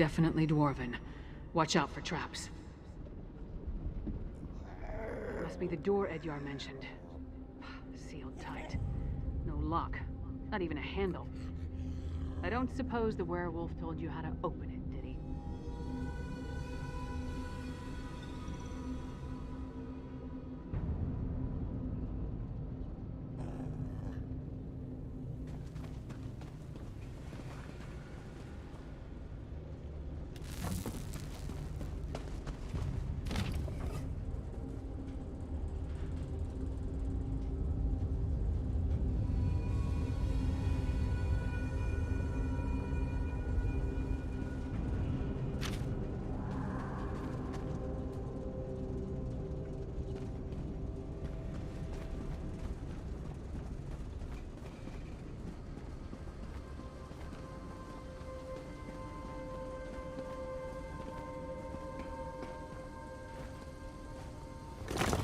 definitely dwarven. Watch out for traps. Must be the door Edyar mentioned. Sealed tight. No lock. Not even a handle. I don't suppose the werewolf told you how to open it, did he?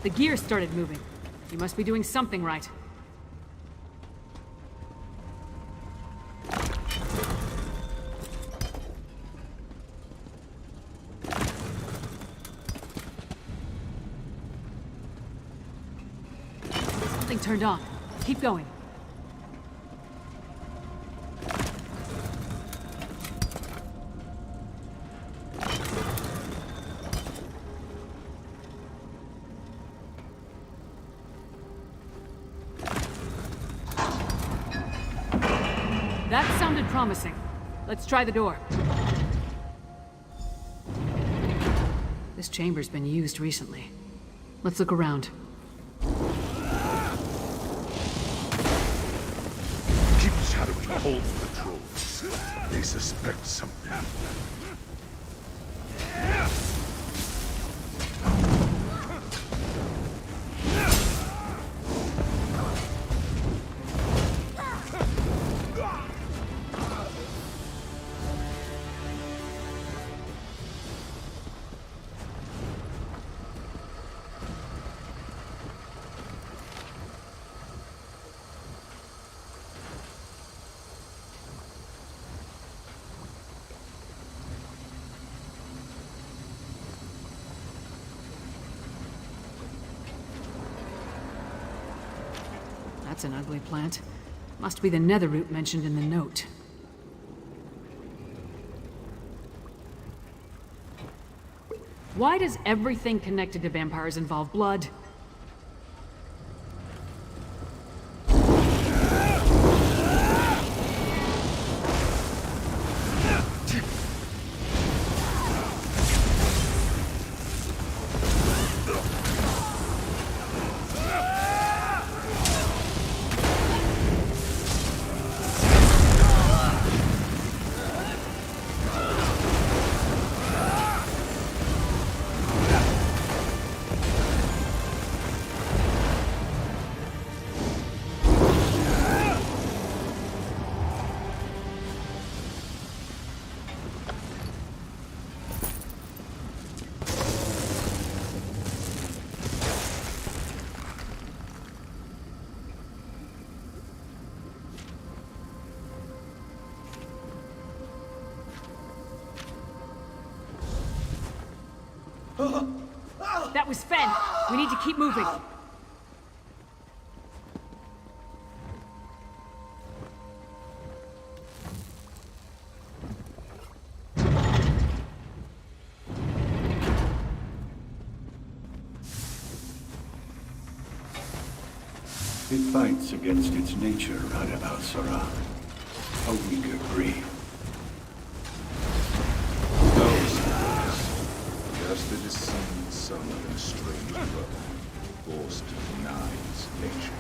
The gear started moving. You must be doing something right. Something turned on. Keep going. That sounded promising. Let's try the door. This chamber's been used recently. Let's look around. Keep shadowing old patrols. They suspect something. That's an ugly plant. Must be the nether root mentioned in the note. Why does everything connected to vampires involve blood? That was Fen. We need to keep moving. It fights against its nature right about Sarah. A weaker breed. Just the deceived son of a strange brother, forced to deny his nature.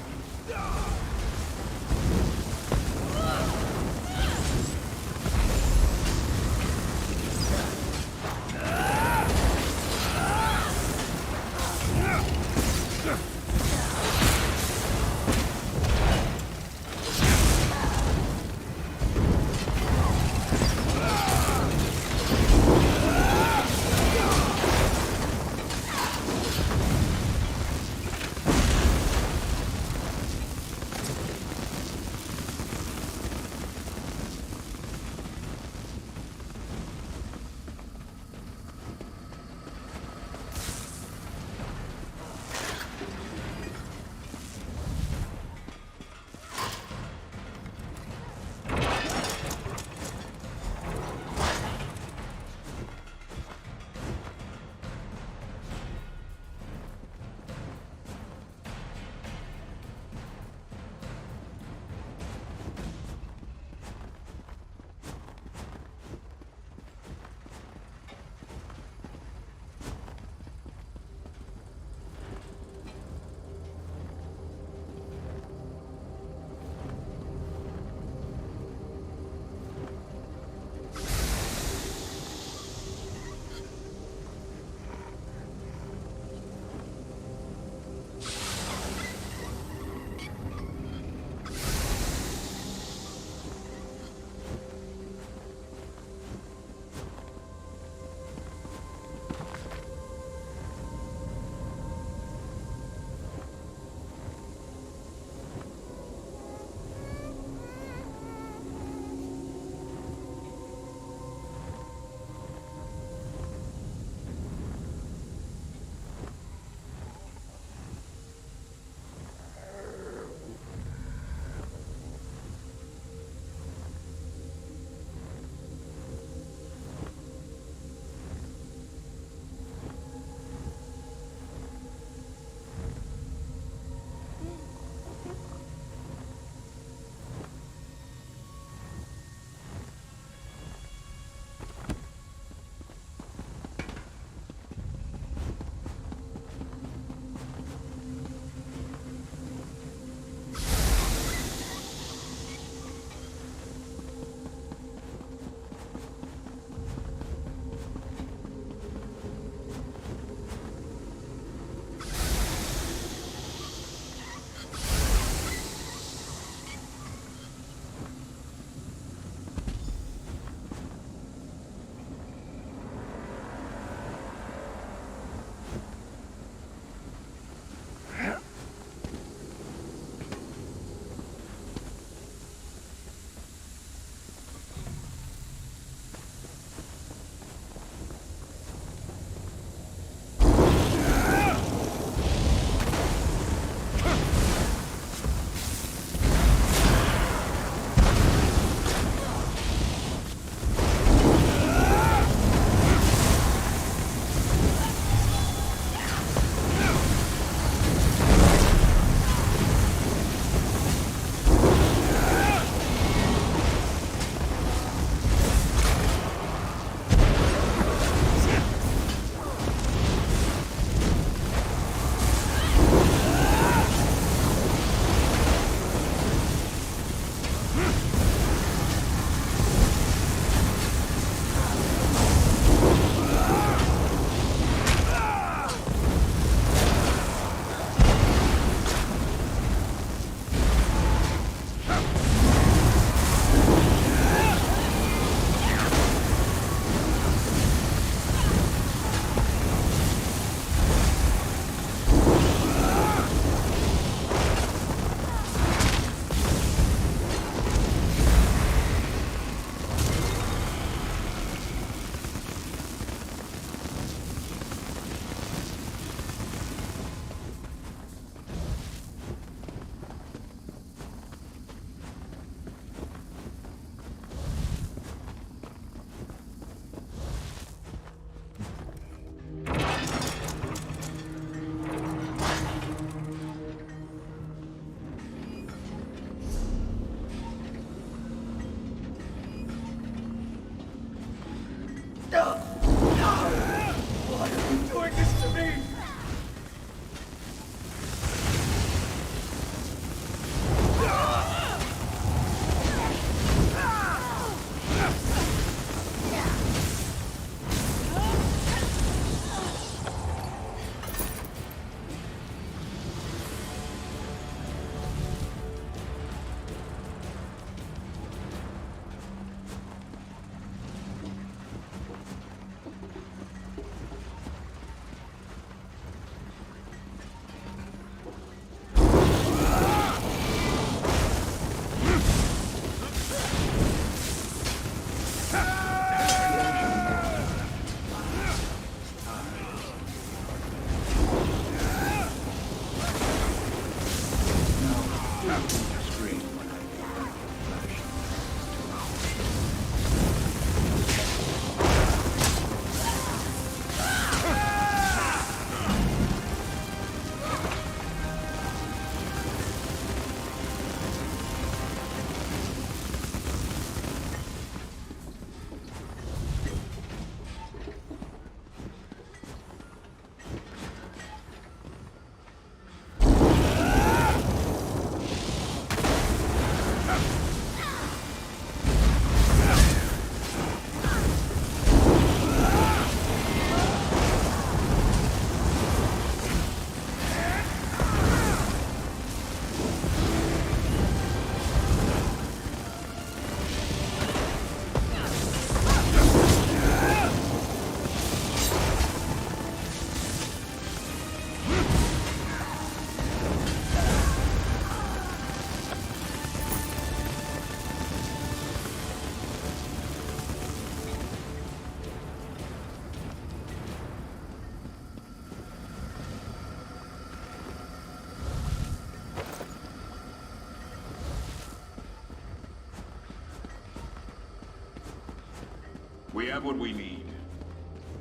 We have what we need.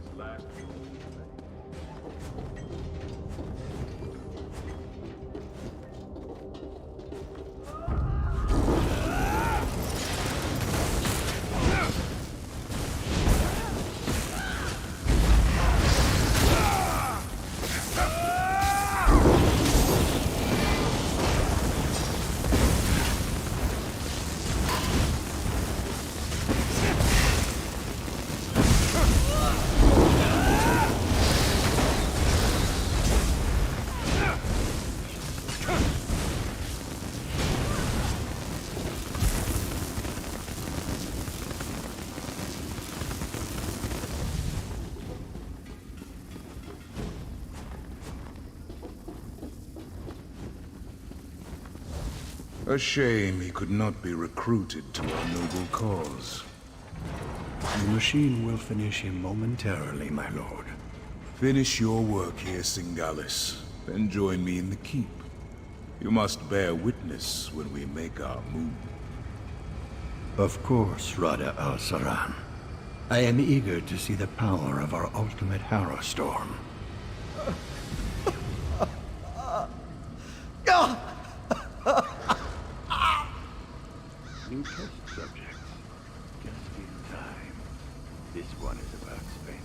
This last... A shame he could not be recruited to our noble cause. The machine will finish him momentarily, my lord. Finish your work here, Singalis, then join me in the keep. You must bear witness when we make our move. Of course, Rada al-Saran. I am eager to see the power of our ultimate Harrow Storm. New test subjects. Just in time. This one is about Spank.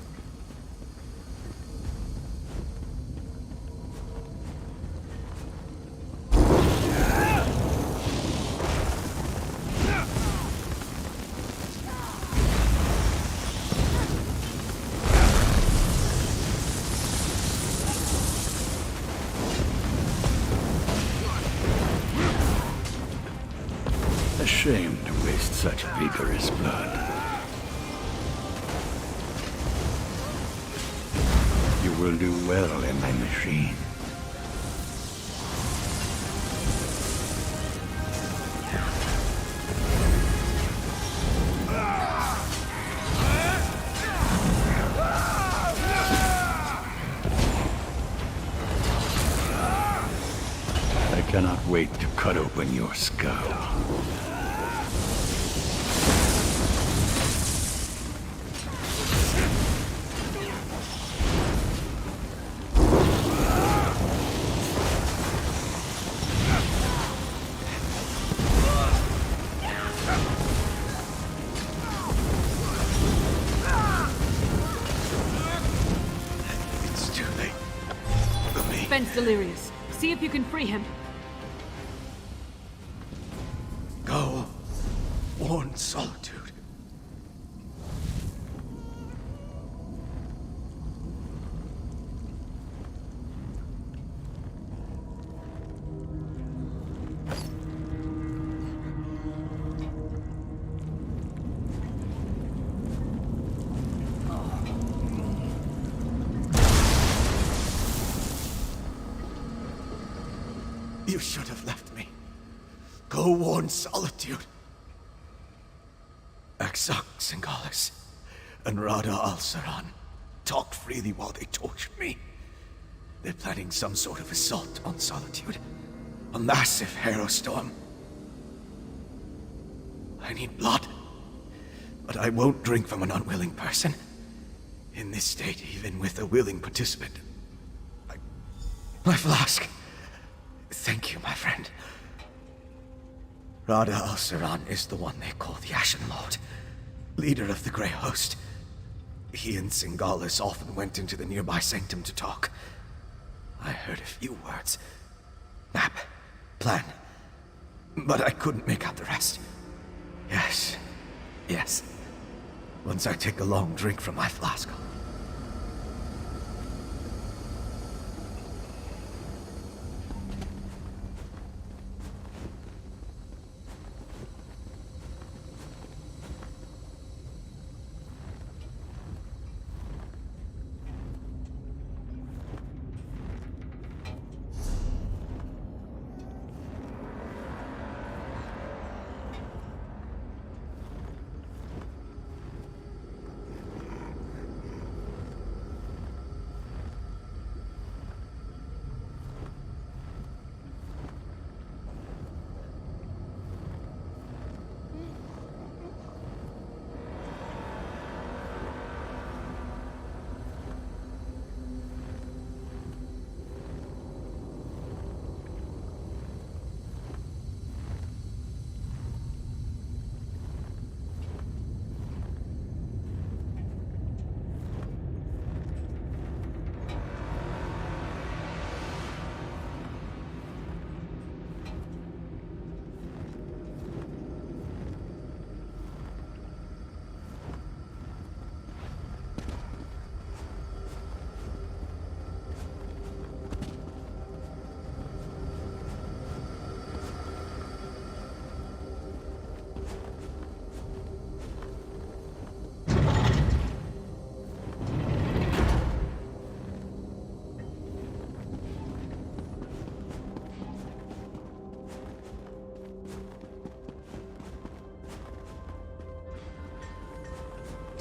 A shame to waste such vigorous blood. You will do well in my machine. I cannot wait to cut open your skull. It's too late for me. Ben's delirious. See if you can free him. Go, warn solitude. You should have left me. Go warn solitude. Aksak Singalis and Rada al-Saran talked freely while they tortured me. They're planning some sort of assault on solitude. A massive Harrow Storm. I need blood. But I won't drink from an unwilling person. In this state, even with a willing participant. My flask. Thank you, my friend. Rada al-Saran is the one they call the Ashen Lord, leader of the Grey Host. He and Singalis often went into the nearby sanctum to talk. I heard a few words. Map. Plan. But I couldn't make out the rest. Yes. Once I take a long drink from my flask.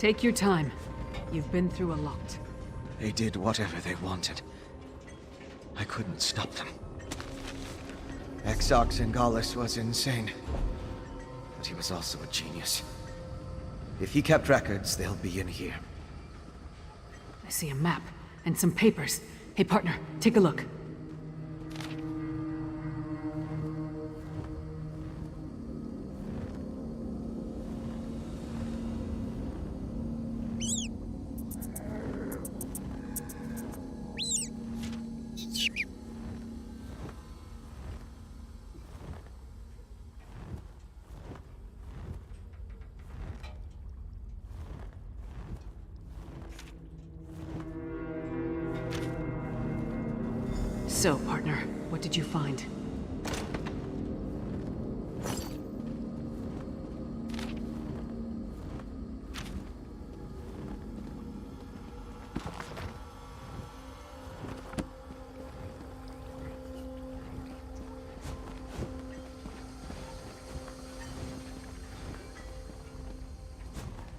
Take your time. You've been through a lot. They did whatever they wanted. I couldn't stop them. Exarch Singalis was insane, but he was also a genius. If he kept records, they'll be in here. I see a map and some papers. Hey, partner, take a look. So, partner, what did you find?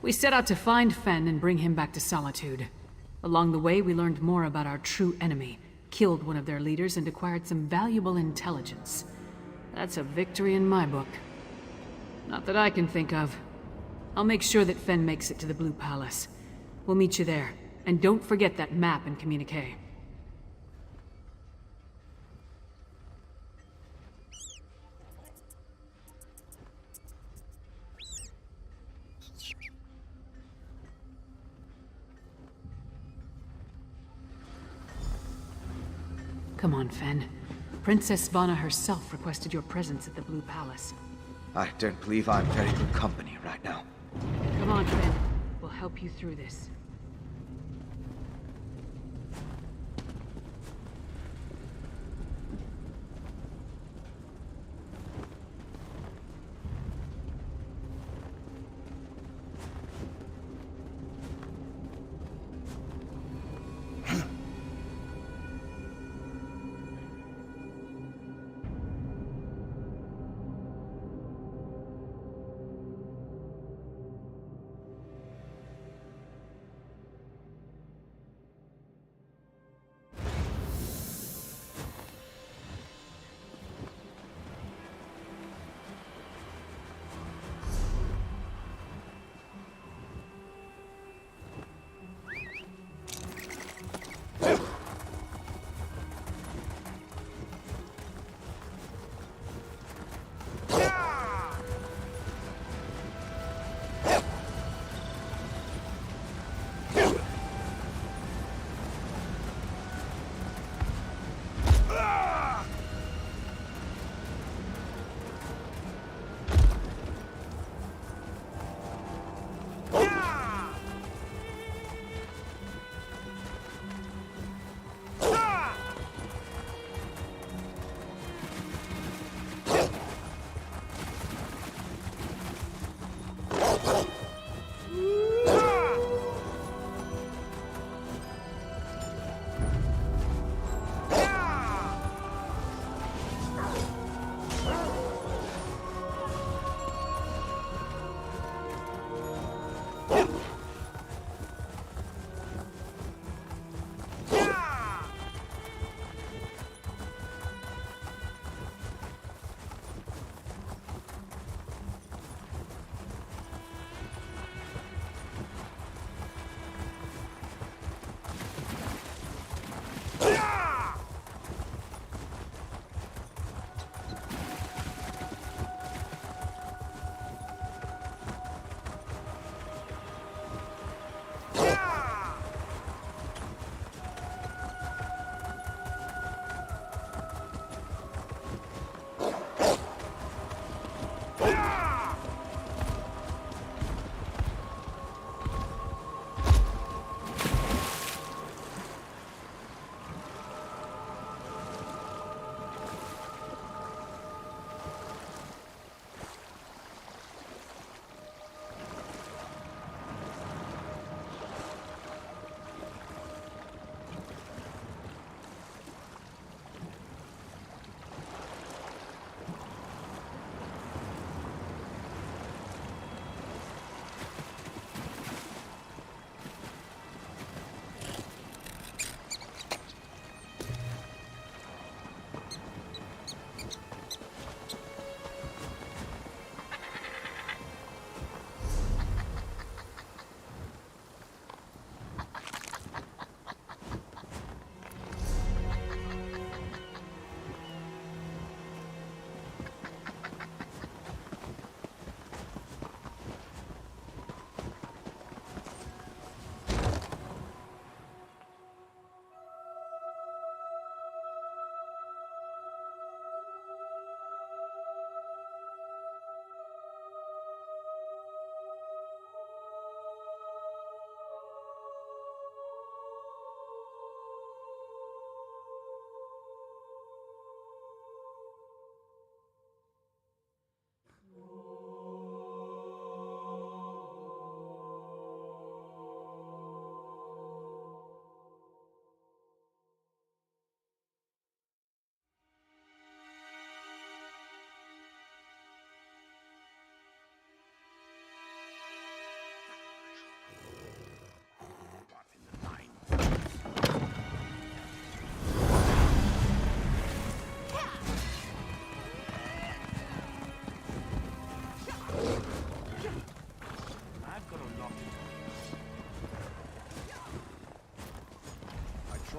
We set out to find Fen and bring him back to Solitude. Along the way, we learned more about our true enemy, killed one of their leaders, and acquired some valuable intelligence. That's a victory in my book. Not that I can think of. I'll make sure that Fen makes it to the Blue Palace. We'll meet you there. And don't forget that map and communique. Come on, Fen. Princess Svana herself requested your presence at the Blue Palace. I don't believe I'm very good company right now. Come on, Fen. We'll help you through this.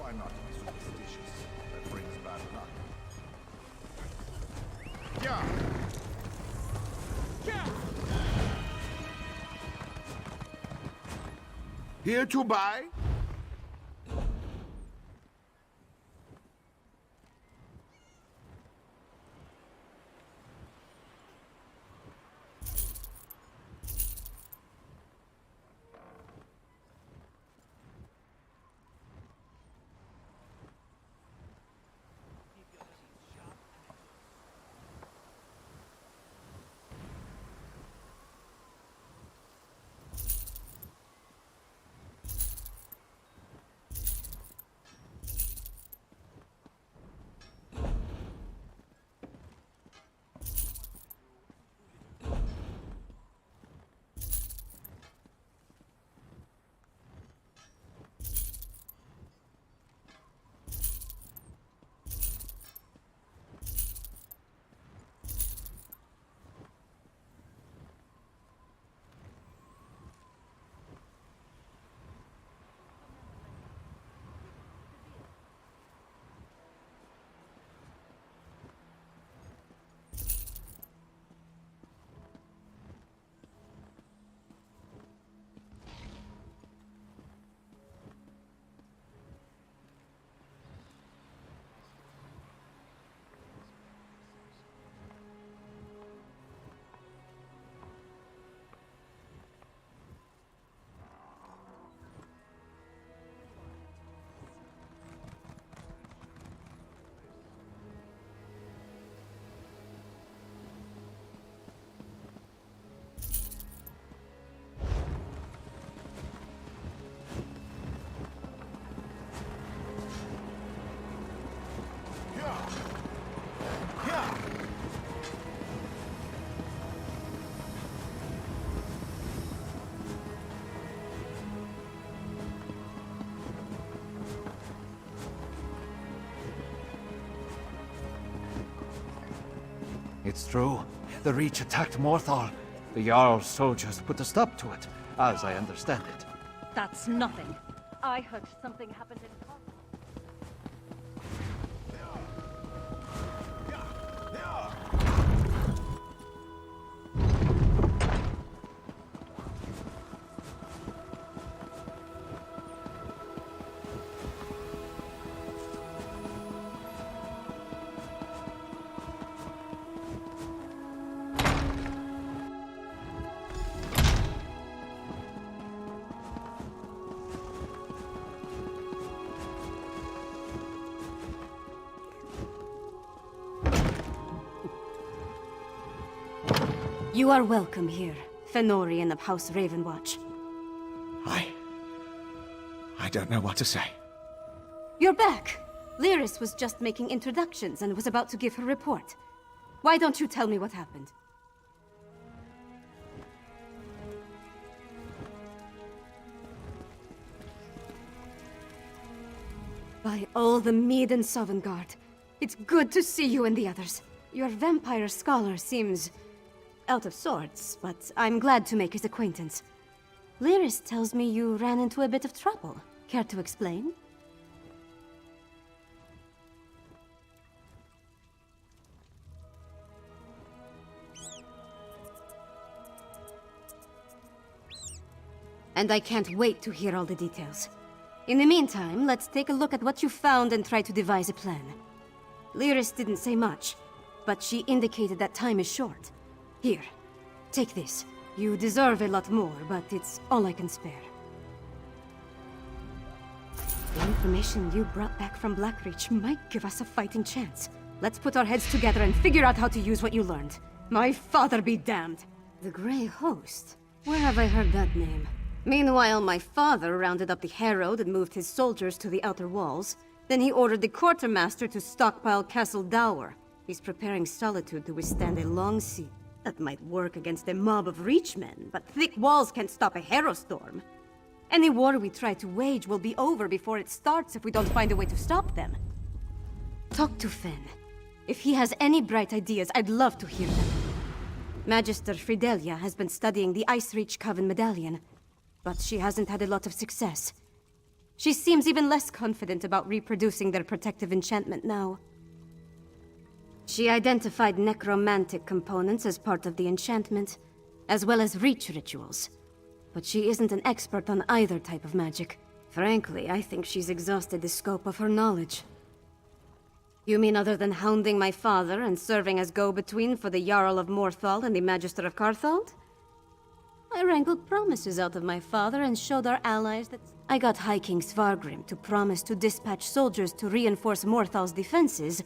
Try not to be superstitious. That brings bad luck. Yeah. Here to buy? It's true. The Reach attacked Morthal. The Jarl's soldiers put a stop to it, as I understand it. That's nothing. I heard something happened in... You are welcome here, Fenorian of House Ravenwatch. I don't know what to say. You're back! Lyris was just making introductions and was about to give her report. Why don't you tell me what happened? By all the Mead and Sovngarde, it's good to see you and the others. Your vampire scholar seems out of sorts, but I'm glad to make his acquaintance. Lyris tells me you ran into a bit of trouble. Care to explain? And I can't wait to hear all the details. In the meantime, let's take a look at what you found and try to devise a plan. Lyris didn't say much, but she indicated that time is short. Here, take this. You deserve a lot more, but it's all I can spare. The information you brought back from Blackreach might give us a fighting chance. Let's put our heads together and figure out how to use what you learned. My father be damned! The Grey Host? Where have I heard that name? Meanwhile, my father rounded up the Herald and moved his soldiers to the outer walls. Then he ordered the quartermaster to stockpile Castle Dower. He's preparing Solitude to withstand a long siege. That might work against a mob of Reachmen, but thick walls can't stop a Herostorm. Any war we try to wage will be over before it starts if we don't find a way to stop them. Talk to Fen. If he has any bright ideas, I'd love to hear them. Magister Fidelia has been studying the Ice Reach Coven medallion, but she hasn't had a lot of success. She seems even less confident about reproducing their protective enchantment now. She identified necromantic components as part of the enchantment, as well as reach rituals. But she isn't an expert on either type of magic. Frankly, I think she's exhausted the scope of her knowledge. You mean other than hounding my father and serving as go-between for the Jarl of Morthal and the Magister of Carthald? I wrangled promises out of my father and showed our allies that I got High King Svargrim to promise to dispatch soldiers to reinforce Morthal's defenses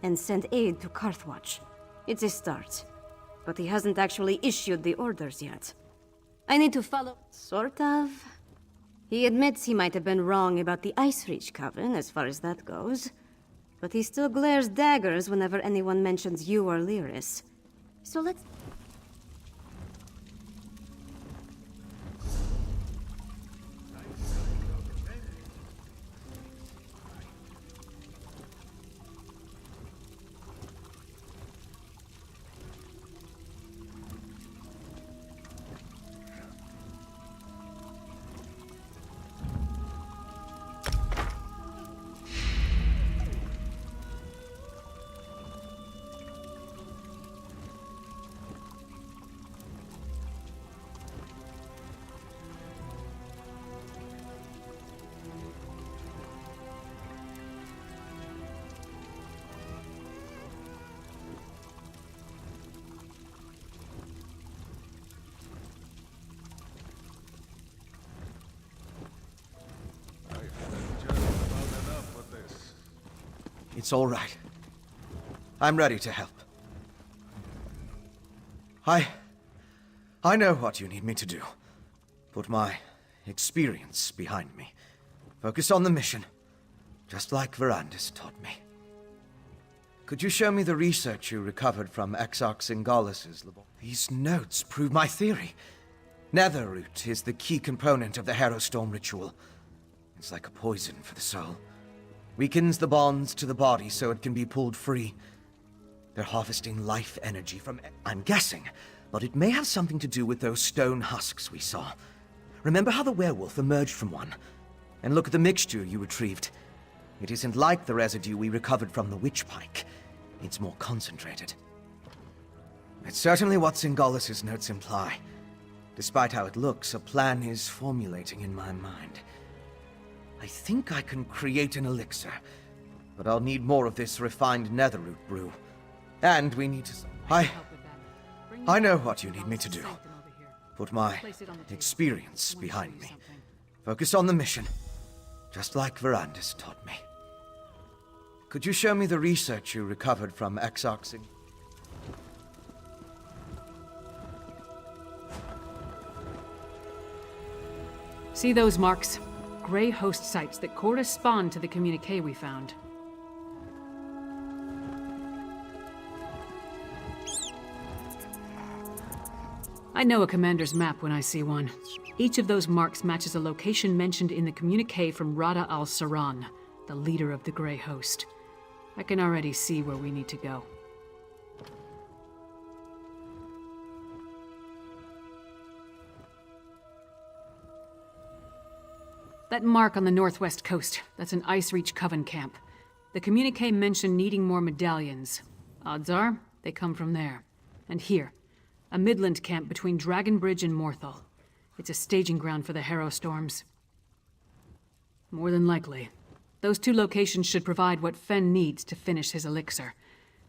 and send aid to Carthwatch. It's a start, but he hasn't actually issued the orders yet. I need to follow... sort of. He admits he might have been wrong about the Ice Reach Coven, as far as that goes. But he still glares daggers whenever anyone mentions you or Lyris. So let's... It's all right. I'm ready to help. I know what you need me to do. Put my experience behind me. Focus on the mission, just like Verandis taught me. Could you show me the research you recovered from Exarch Singalis' lab? These notes prove my theory. Netherroot is the key component of the Harrowstorm ritual. It's like a poison for the soul. Weakens the bonds to the body so it can be pulled free. They're harvesting life energy from... I'm guessing, but it may have something to do with those stone husks we saw. Remember how the werewolf emerged from one? And look at the mixture you retrieved. It isn't like the residue we recovered from the witch pike. It's more concentrated. It's certainly what Singalis' notes imply. Despite how it looks, a plan is formulating in my mind. I think I can create an elixir, but I'll need more of this refined netherroot brew. And we need to... I know what you need me to do. Put my experience behind me. Focus on the mission, just like Verandis taught me. Could you show me the research you recovered from Exarch? See those marks? Grey host sites that correspond to the communique we found. I know a commander's map when I see one. Each of those marks matches a location mentioned in the communique from Rada al-Saran, the leader of the Grey host. I can already see where we need to go. That mark on the northwest coast, that's an Ice Reach Coven camp. The communique mentioned needing more medallions. Odds are, they come from there. And here, a Midland camp between Dragonbridge and Morthal. It's a staging ground for the Harrowstorms. More than likely. Those two locations should provide what Fen needs to finish his elixir.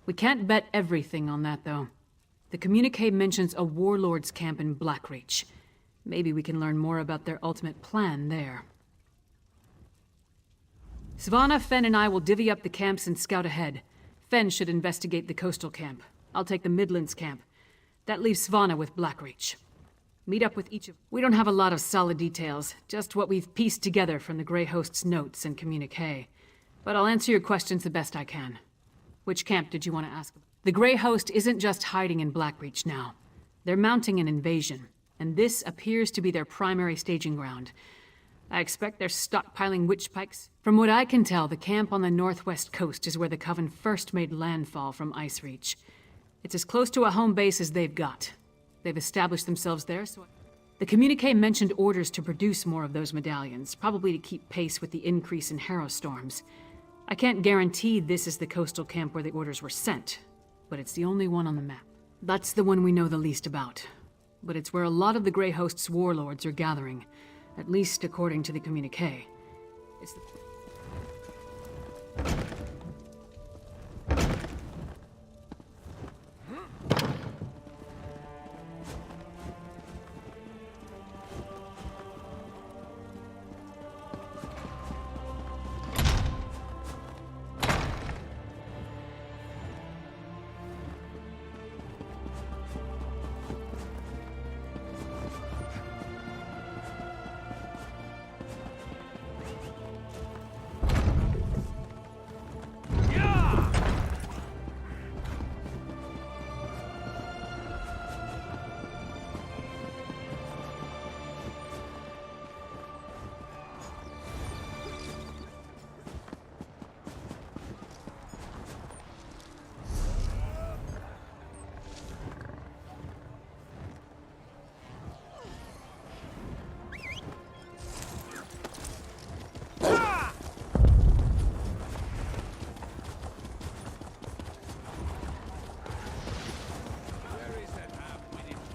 We can't bet everything on that, though. The communique mentions a warlord's camp in Blackreach. Maybe we can learn more about their ultimate plan there. Svanna, Fen, and I will divvy up the camps and scout ahead. Fen should investigate the coastal camp. I'll take the Midlands camp. That leaves Svanna with Blackreach. Meet up with each of... We don't have a lot of solid details, just what we've pieced together from the Grey Host's notes and communique. But I'll answer your questions the best I can. Which camp did you want to ask about? The Grey Host isn't just hiding in Blackreach now. They're mounting an invasion, and this appears to be their primary staging ground. I expect they're stockpiling witch pikes. From what I can tell, the camp on the northwest coast is where the Coven first made landfall from Ice Reach. It's as close to a home base as they've got. They've established themselves there, so... The communique mentioned orders to produce more of those medallions, probably to keep pace with the increase in harrow storms. I can't guarantee this is the coastal camp where the orders were sent, but it's the only one on the map. That's the one we know the least about. But it's where a lot of the Grey Host's warlords are gathering, at least according to the communique. It's the...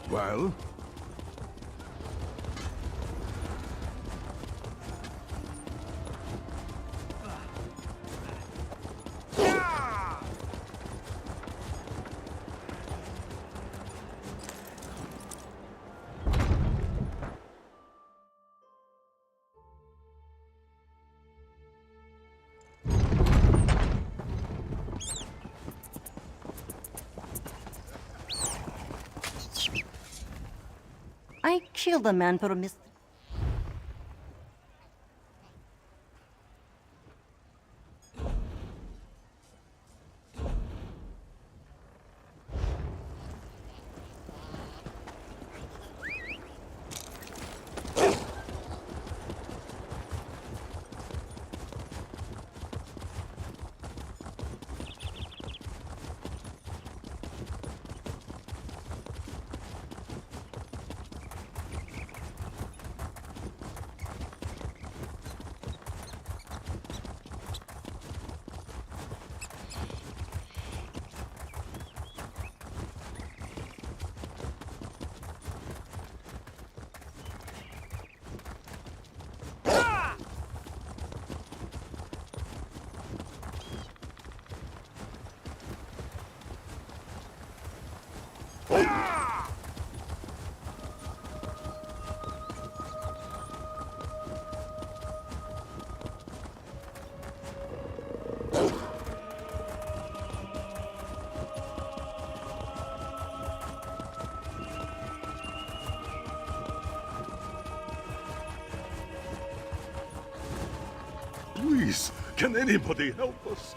Well? I killed a man for a mistake. Please, can anybody help us?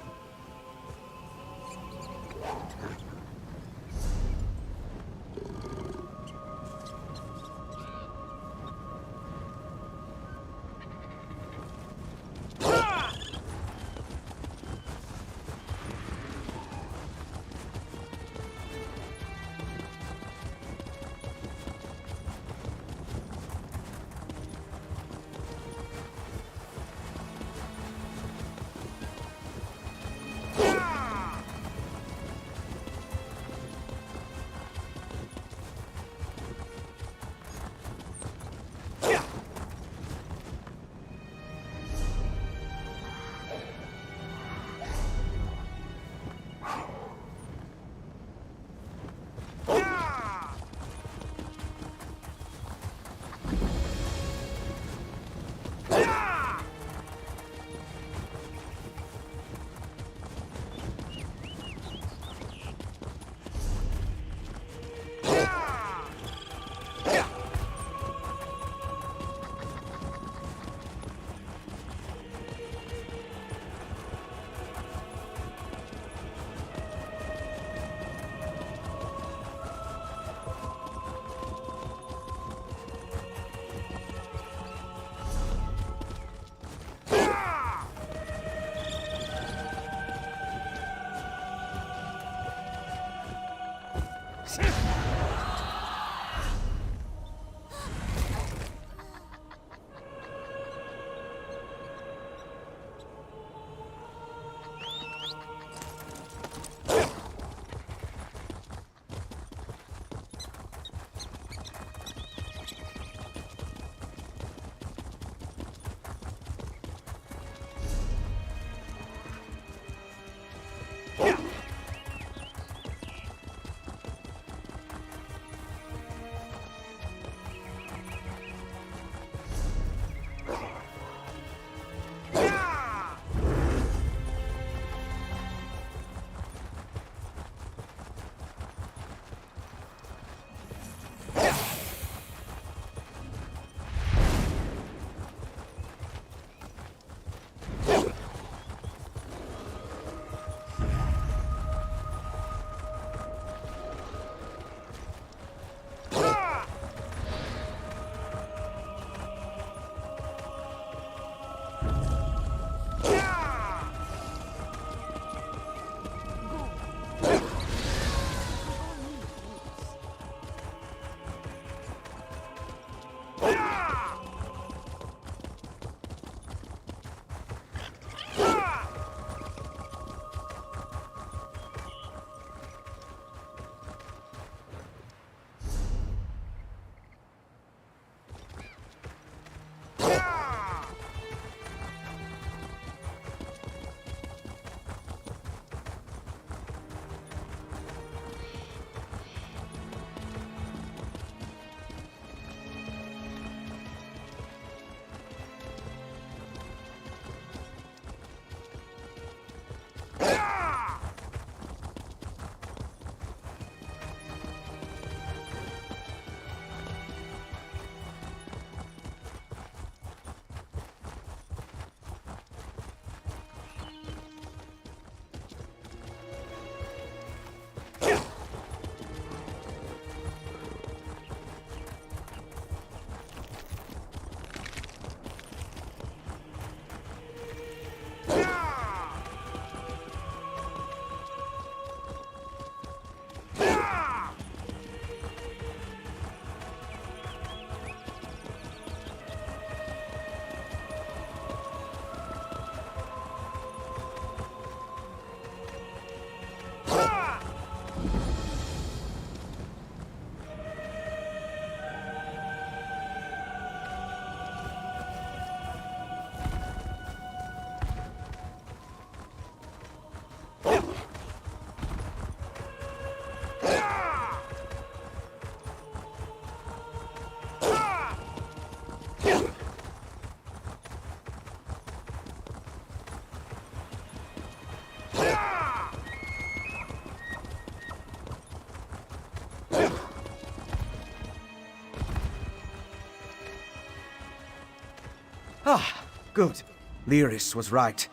Good. Lyris was right.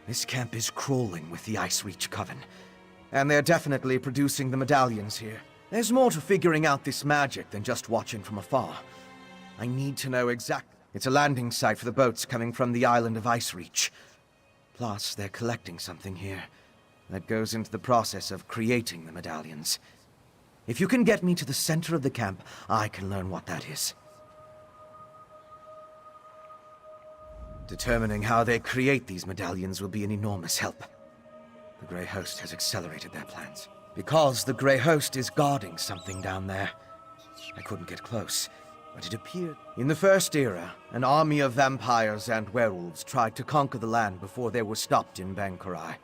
This camp is crawling with the Ice Reach Coven. And they're definitely producing the medallions here. There's more to figuring out this magic than just watching from afar. I need to know exactly. It's a landing site for the boats coming from the island of Ice Reach. Plus, they're collecting something here that goes into the process of creating the medallions. If you can get me to the center of the camp, I can learn what that is. Determining how they create these medallions will be an enormous help. The Grey Host has accelerated their plans. Because the Grey Host is guarding something down there. I couldn't get close, but it appeared. In the First Era, an army of vampires and werewolves tried to conquer the land before they were stopped in Bankurai.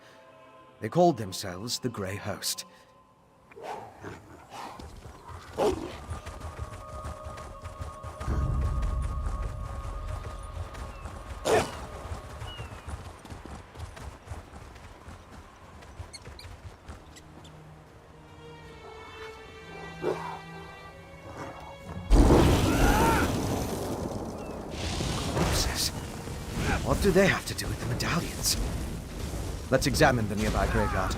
They called themselves the Grey Host. What do they have to do with the medallions? Let's examine the nearby graveyard.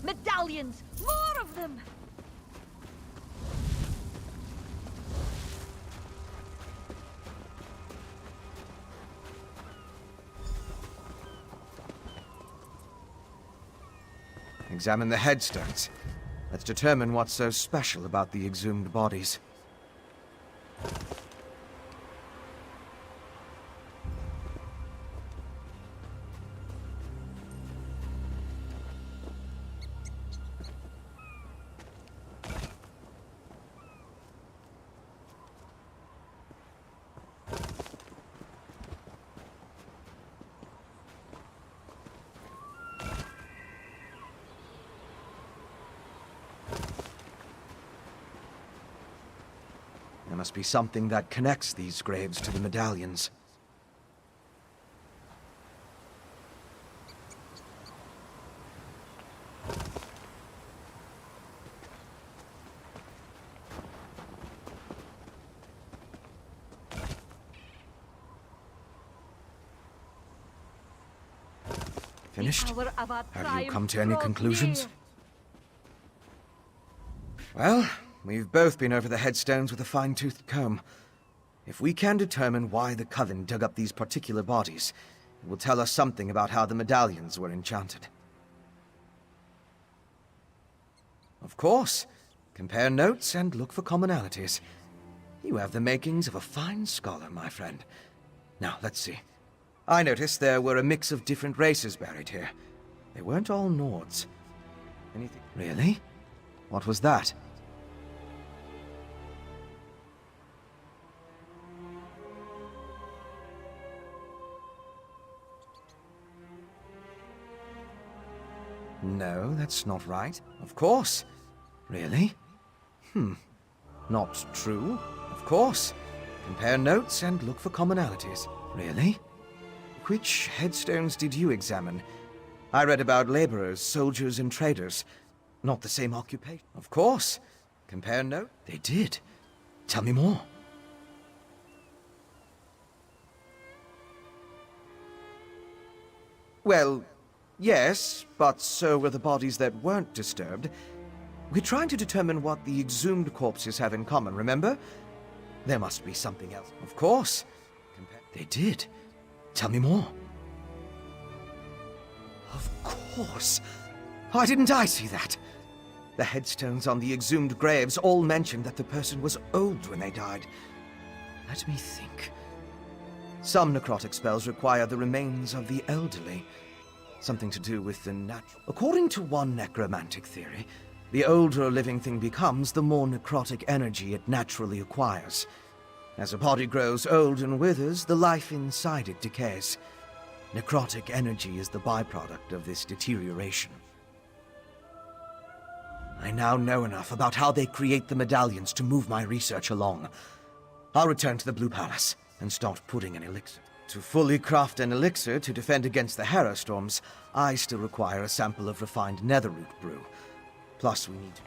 Medallions! More of them! Examine the headstones. Let's determine what's so special about the exhumed bodies. There must be something that connects these graves to the medallions. Finished? Have you come to any conclusions? Well, we've both been over the headstones with a fine-toothed comb. If we can determine why the Coven dug up these particular bodies, it will tell us something about how the medallions were enchanted. Of course. Compare notes and look for commonalities. You have the makings of a fine scholar, my friend. Now, let's see. I noticed there were a mix of different races buried here. They weren't all Nords. Anything? Really? What was that? No, that's not right. Of course. Really? Not true. Of course. Compare notes and look for commonalities. Really? Which headstones did you examine? I read about laborers, soldiers, and traders. Not the same occupation. Of course. Compare note. They did. Tell me more. Well, yes, but so were the bodies that weren't disturbed. We're trying to determine what the exhumed corpses have in common, remember? There must be something else. Of course. They did. Tell me more. Of course. Why didn't I see that? The headstones on the exhumed graves all mentioned that the person was old when they died. Let me think. Some necrotic spells require the remains of the elderly. Something to do with the natural... According to one necromantic theory, the older a living thing becomes, the more necrotic energy it naturally acquires. As a body grows old and withers, the life inside it decays. Necrotic energy is the byproduct of this deterioration. I now know enough about how they create the medallions to move my research along. I'll return to the Blue Palace and start putting an elixir. To fully craft an elixir to defend against the Hera storms, I still require a sample of refined netherroot brew. Plus, we need to...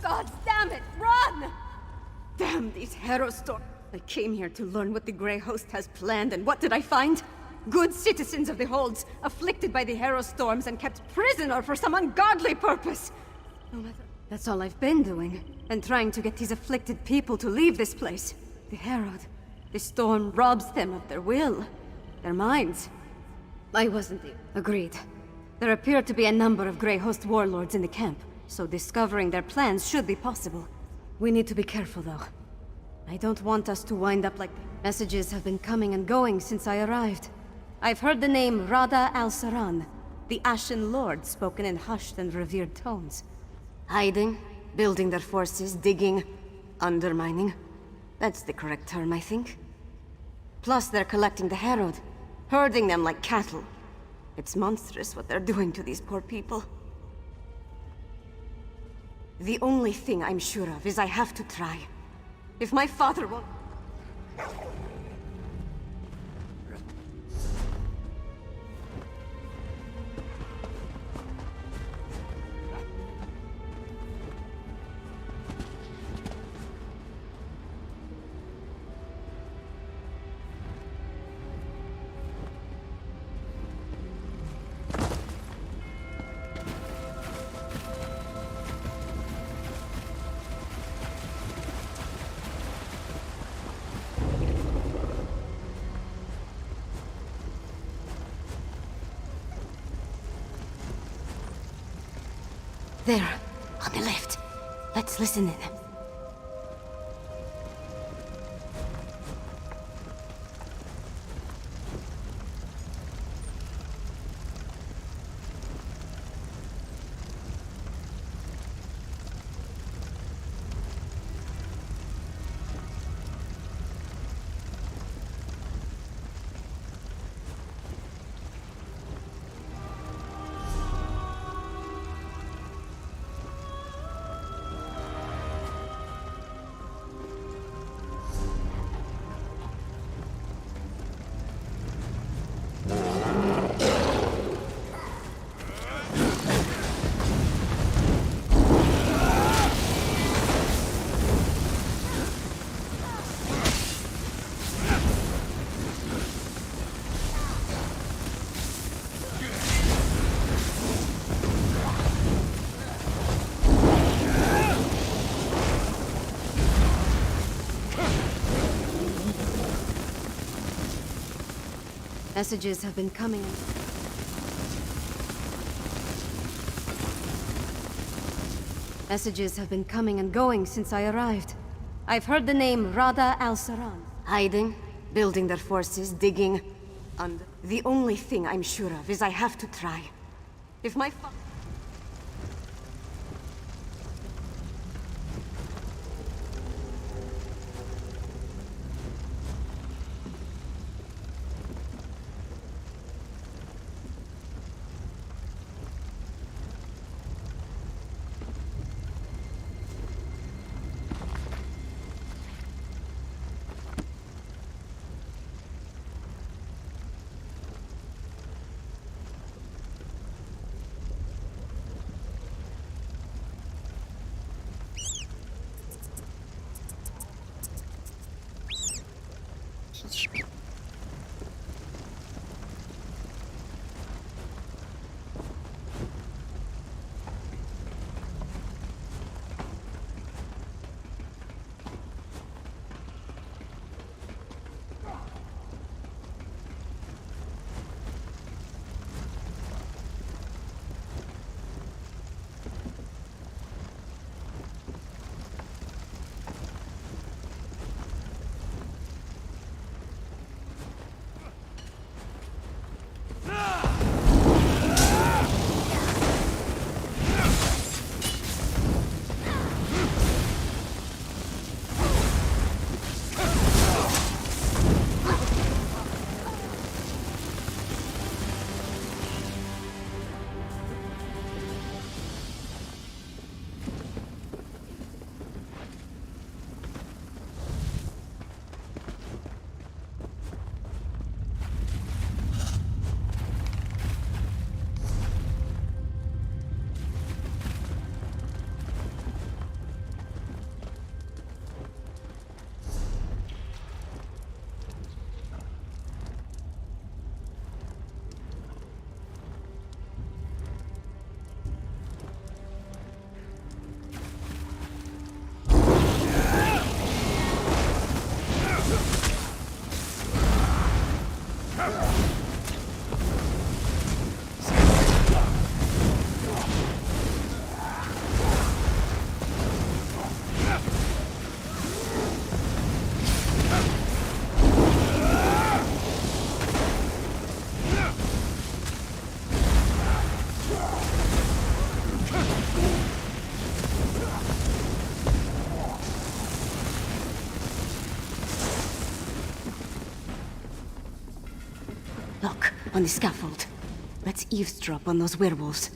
gods, damn it, run! Damn these Hero Storm. I came here to learn what the Grey Host has planned, and what did I find? Good citizens of the Holds, afflicted by the Hero Storms and kept prisoner for some ungodly purpose. No matter. That's all I've been doing, and trying to get these afflicted people to leave this place. The Herald, the storm robs them of their will, their minds. I wasn't agreed. There appear to be a number of Grey Host warlords in the camp, so discovering their plans should be possible. We need to be careful, though. I don't want us to wind up like... Messages have been coming and going since I arrived. I've heard the name Rada al-Saran, the Ashen Lord, spoken in hushed and revered tones. Hiding, building their forces, digging, undermining. That's the correct term, I think. Plus, they're collecting the Herald, herding them like cattle. It's monstrous what they're doing to these poor people. The only thing I'm sure of is I have to try. If my father won't... There, on the left. Let's listen in. Messages have been coming in. Messages have been coming and going since I arrived. I've heard the name Rada al-Saran. Hiding, building their forces, digging, under. The only thing I'm sure of is I have to try. If my fa- up on the scaffold. Let's eavesdrop on those werewolves.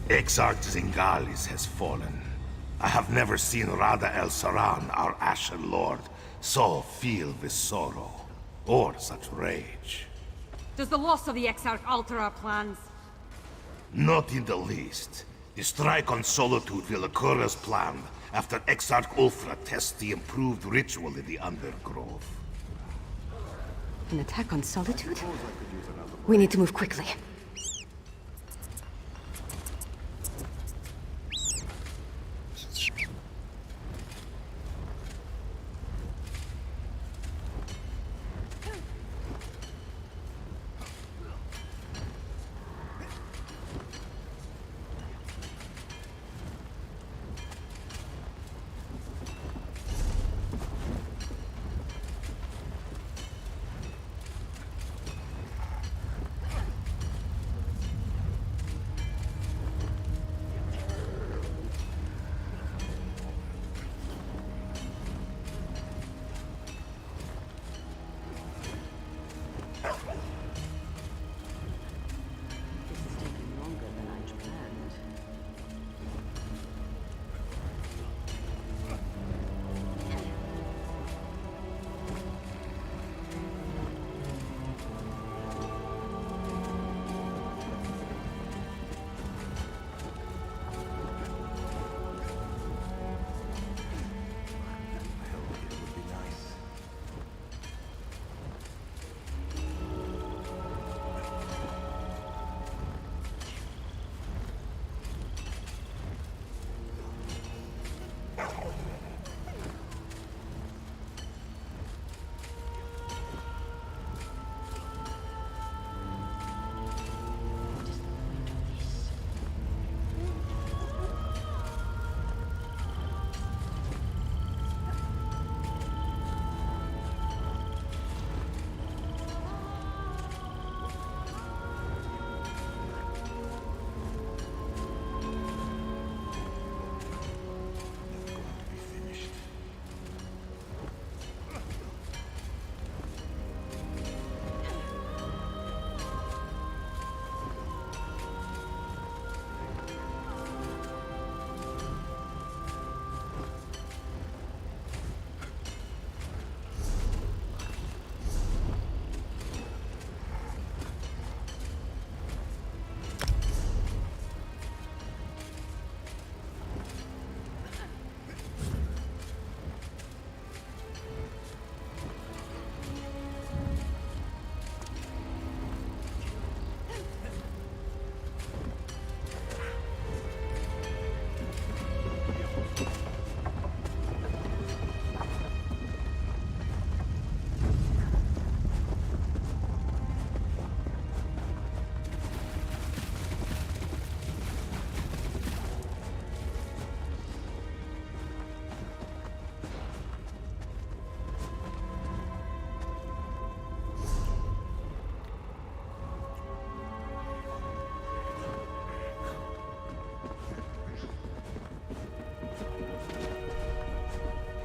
Exarch Zingalis has fallen. I have never seen Rada El Saran, our Ashen Lord, so filled with sorrow, or such rage. Does the loss of the Exarch alter our plans? Not in the least. The strike on Solitude will occur as planned after Exarch Ulfra tests the improved ritual in the Undergrove. An attack on Solitude? We need to move quickly.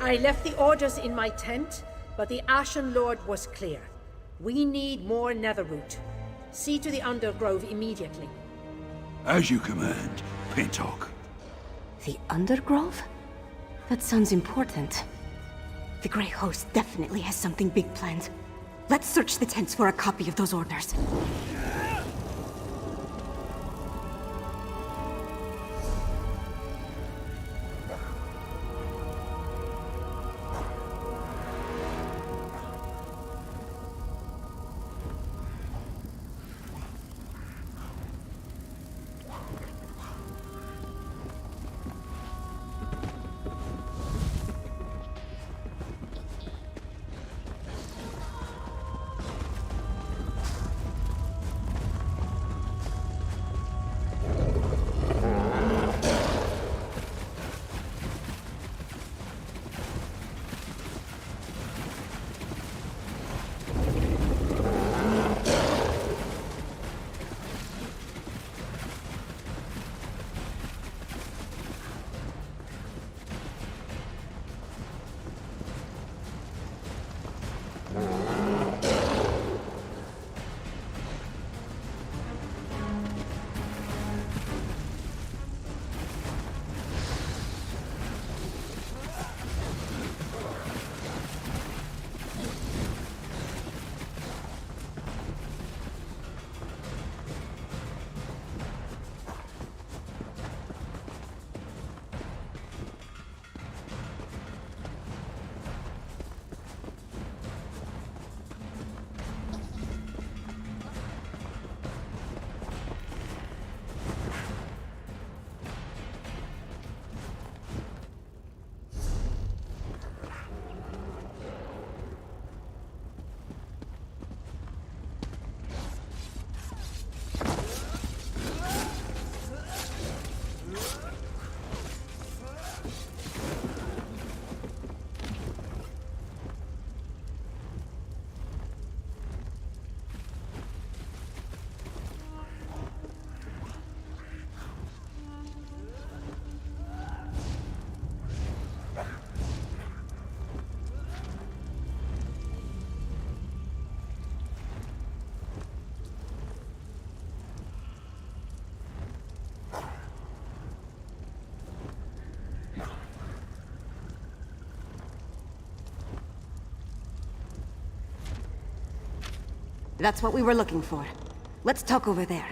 I left the orders in my tent, but the Ashen Lord was clear. We need more netherroot. See to the Undergrove immediately. As you command, Pintock. The Undergrove? That sounds important. The Grey Host definitely has something big planned. Let's search the tents for a copy of those orders. That's what we were looking for. Let's talk over there.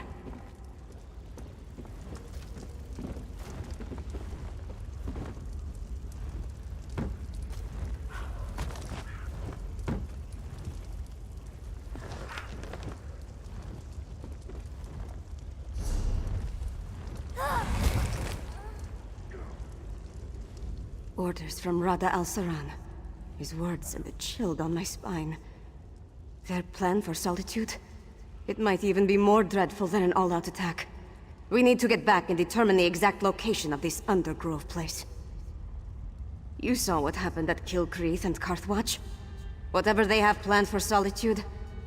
Orders from Rada al-Saran. His words sent a chill down my spine. Their plan for Solitude? It might even be more dreadful than an all-out attack. We need to get back and determine the exact location of this Undergrove place. You saw what happened at Kilcreath and Carthwatch. Whatever they have planned for Solitude,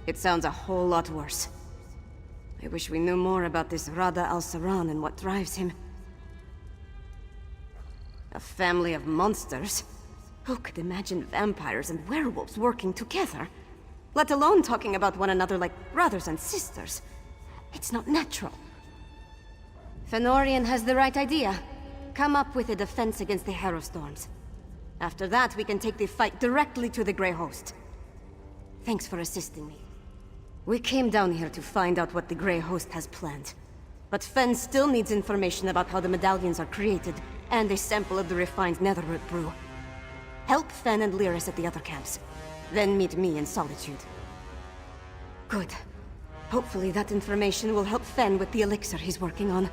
it sounds a whole lot worse. I wish we knew more about this Rada al-Saran and what drives him. A family of monsters? Who could imagine vampires and werewolves working together? Let alone talking about one another like brothers and sisters. It's not natural. Fenorian has the right idea. Come up with a defense against the Harrowstorms. After that, we can take the fight directly to the Grey Host. Thanks for assisting me. We came down here to find out what the Grey Host has planned. But Fen still needs information about how the medallions are created, and a sample of the refined netherroot brew. Help Fen and Lyris at the other camps. Then meet me in Solitude. Good. Hopefully that information will help Fen with the elixir he's working on.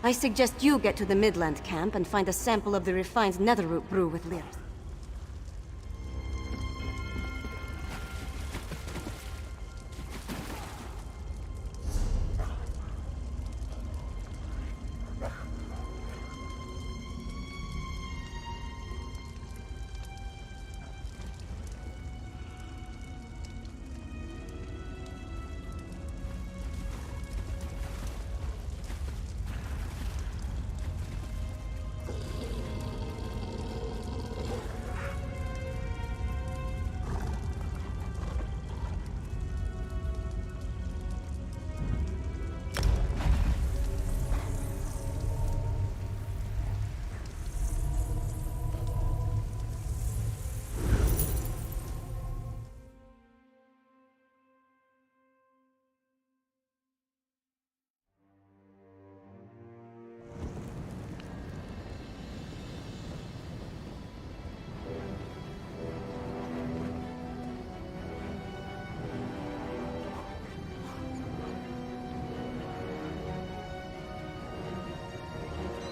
I suggest you get to the Midland camp and find a sample of the refined netherroot brew with Lyris.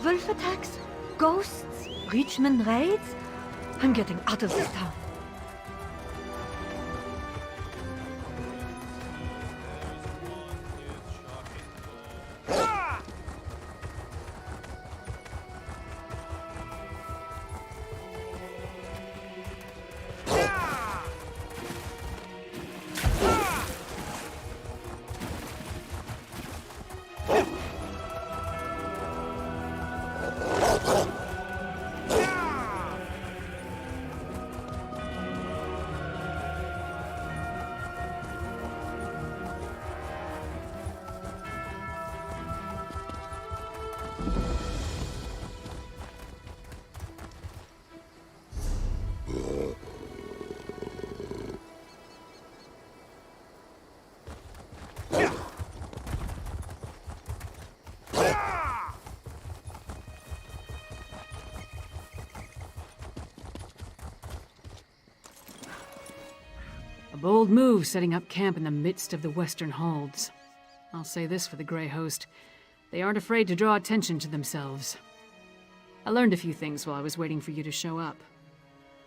Wolf attacks? Ghosts? Reachman raids? I'm getting out of this town. A bold move setting up camp in the midst of the Western Holds. I'll say this for the Grey Host. They aren't afraid to draw attention to themselves. I learned a few things while I was waiting for you to show up.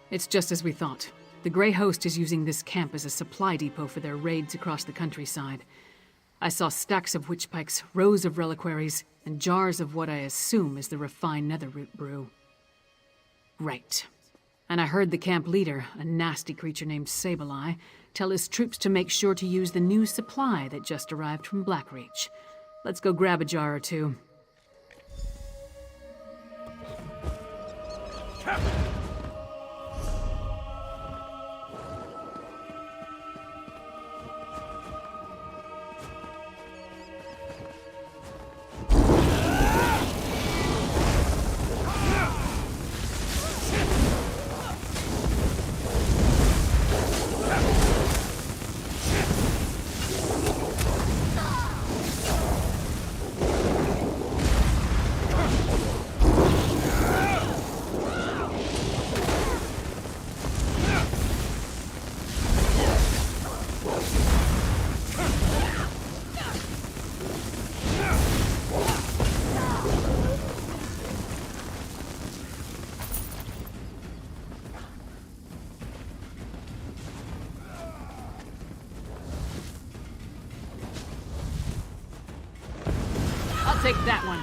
It's just as we thought. The Grey Host is using this camp as a supply depot for their raids across the countryside. I saw stacks of witch pikes, rows of reliquaries, and jars of what I assume is the refined netherroot brew. Right. And I heard the camp leader, a nasty creature named Sableye, tell his troops to make sure to use the new supply that just arrived from Blackreach. Let's go grab a jar or two. I'll take that one.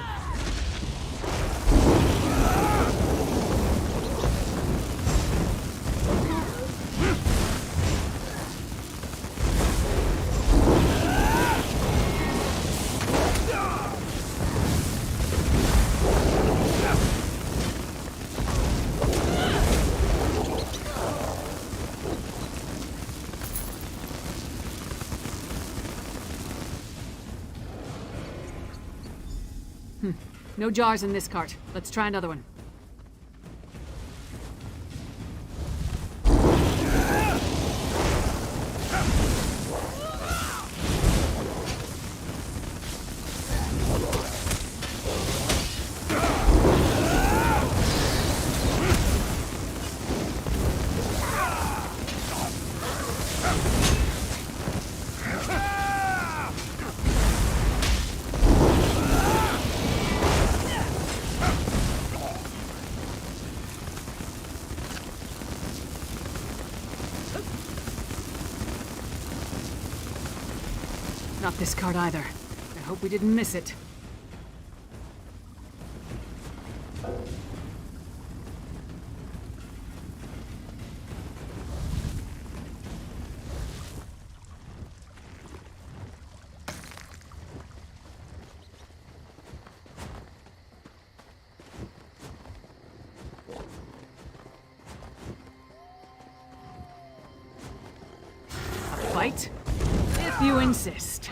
No jars in this cart. Let's try another one. Not this card either. I hope we didn't miss it. A fight? If you insist.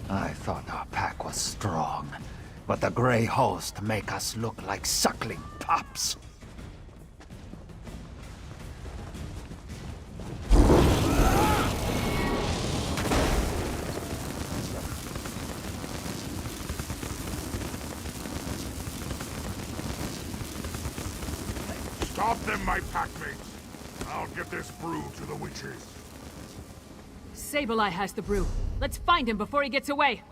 I thought our pack was strong, but the Grey Host make us look like suckling pups. Stop them, my packmates! I'll get this brew to the witches. Sableye has the brew. Let's find him before he gets away.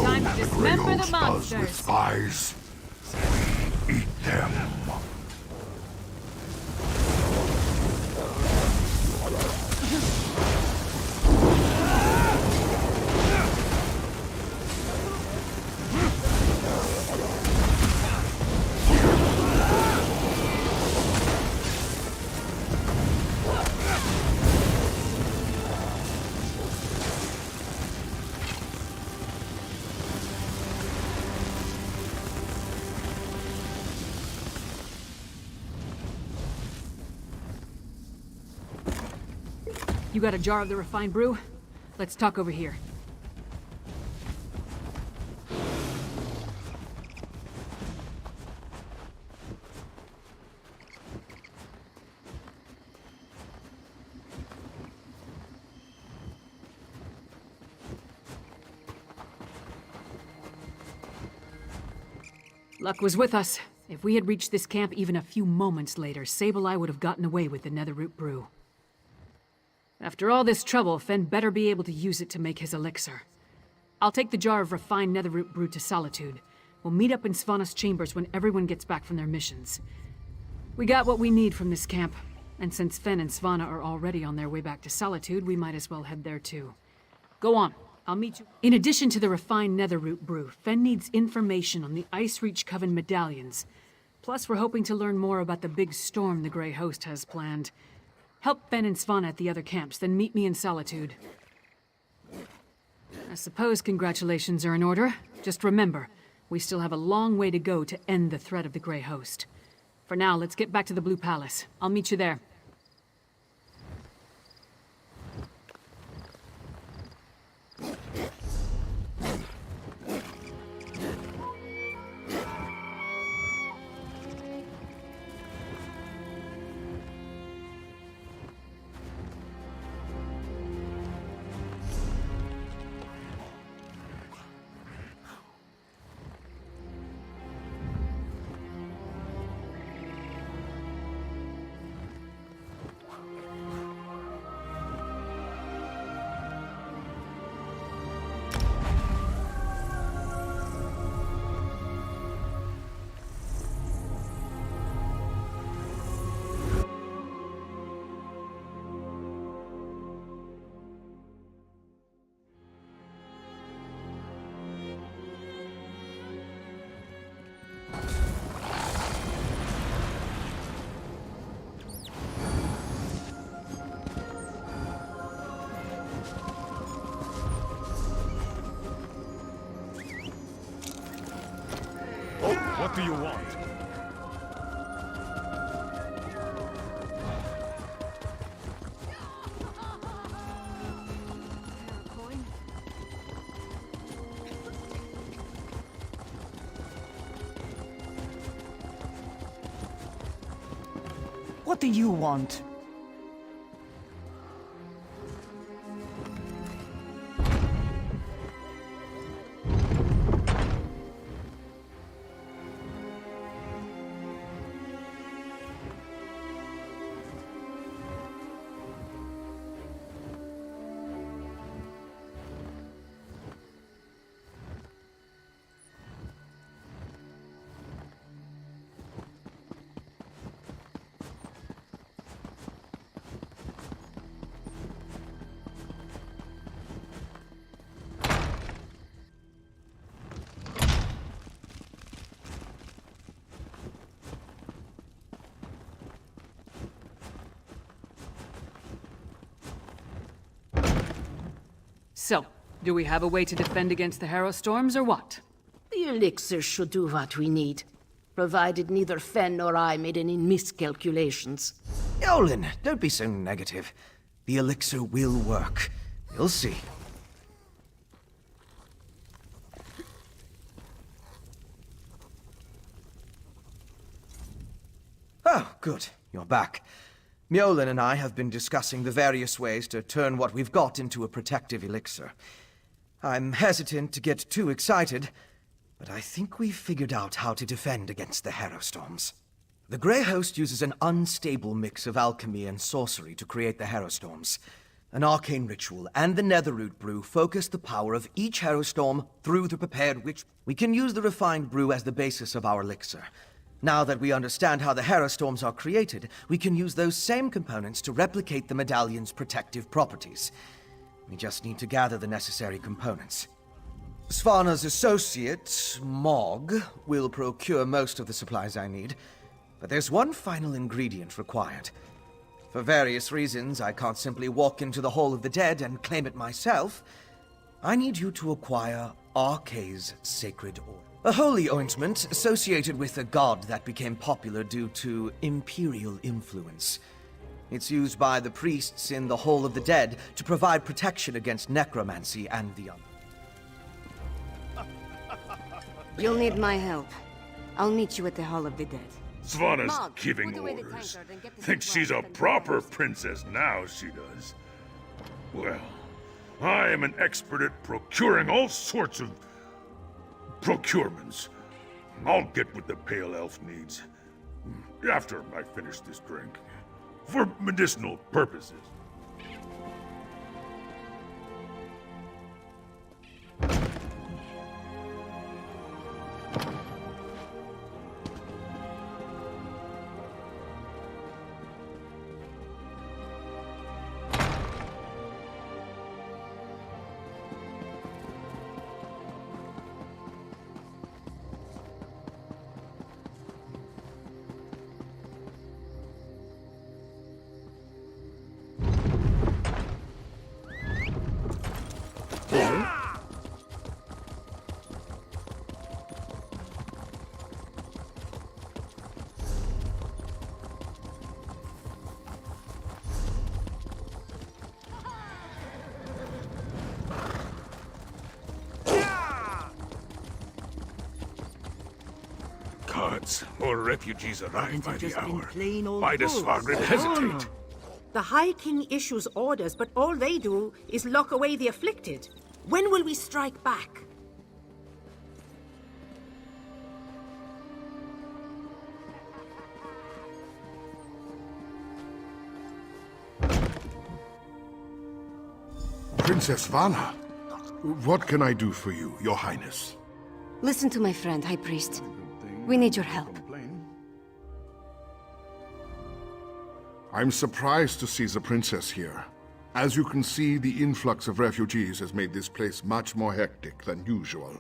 Time to dismember the monsters. With spies. Eat them. You got a jar of the refined brew? Let's talk over here. Luck was with us. If we had reached this camp even a few moments later, Sableye would have gotten away with the Netherroot brew. After all this trouble, Fen better be able to use it to make his elixir. I'll take the jar of refined Netherroot brew to Solitude. We'll meet up in Svanna's chambers when everyone gets back from their missions. We got what we need from this camp, and since Fen and Svanna are already on their way back to Solitude, we might as well head there too. Go on, I'll meet you. In addition to the refined Netherroot brew, Fen needs information on the Ice Reach Coven medallions. Plus, we're hoping to learn more about the big storm the Grey Host has planned. Help Fen and Svanna at the other camps, then meet me in Solitude. I suppose congratulations are in order. Just remember, we still have a long way to go to end the threat of the Grey Host. For now, let's get back to the Blue Palace. I'll meet you there. What do you want? What do you want? So, Do we have a way to defend against the Harrow Storms, or what? The elixir should do what we need, provided neither Fen nor I made any miscalculations. Yolen, don't be so negative. The elixir will work. You'll see. Oh, good. You're back. Mjolnir and I have been discussing the various ways to turn what we've got into a protective elixir. I'm hesitant to get too excited, but I think we've figured out how to defend against the Harrow Storms. The Grey Host uses an unstable mix of alchemy and sorcery to create the Harrow Storms. An arcane ritual and the Netherroot brew focus the power of each Harrow Storm through the prepared witch. We can use the refined brew as the basis of our elixir. Now that we understand how the Harrow Storms are created, we can use those same components to replicate the medallion's protective properties. We just need to gather the necessary components. Svana's associate, Mog, will procure most of the supplies I need, but there's one final ingredient required. For various reasons, I can't simply walk into the Hall of the Dead and claim it myself. I need you to acquire Arkay's sacred oil. A holy ointment associated with a god that became popular due to imperial influence. It's used by the priests in the Hall of the Dead to provide protection against necromancy and the You'll need my help. I'll meet you at the Hall of the Dead. Svana's Mog, giving put away the orders. tankard and get the Thinks supplies she's a up and proper downstairs. princess now, she does. Well, I am an expert at procuring all sorts of procurements. I'll get what the Pale Elf needs. After I finish this drink. For medicinal purposes. Guards or refugees arrive by the hour. Why does Svargrim hesitate? The High King issues orders, but all they do is lock away the afflicted. When will we strike back? Princess Svana, what can I do for you, Your Highness? Listen to my friend, High Priest. We need your help. I'm surprised to see the princess here. As you can see, the influx of refugees has made this place much more hectic than usual.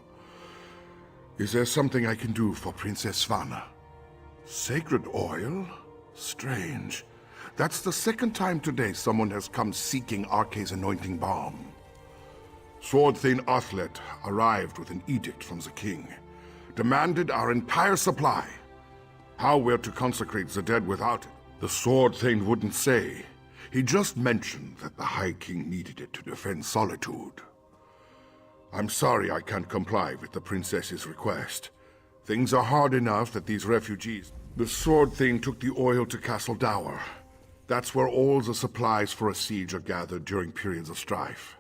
Is there something I can do for Princess Svana? Sacred oil? Strange. That's the second time today someone has come seeking Arkay's anointing balm. Sword Thane Athlet arrived with an edict from the king. Demanded our entire supply. How we're to consecrate the dead without it, the Sword Thane wouldn't say. He just mentioned that the High King needed it to defend Solitude. I'm sorry I can't comply with the princess's request. Things are hard enough that these refugees... The Sword Thane took the oil to Castle Dower. That's where all the supplies for a siege are gathered during periods of strife.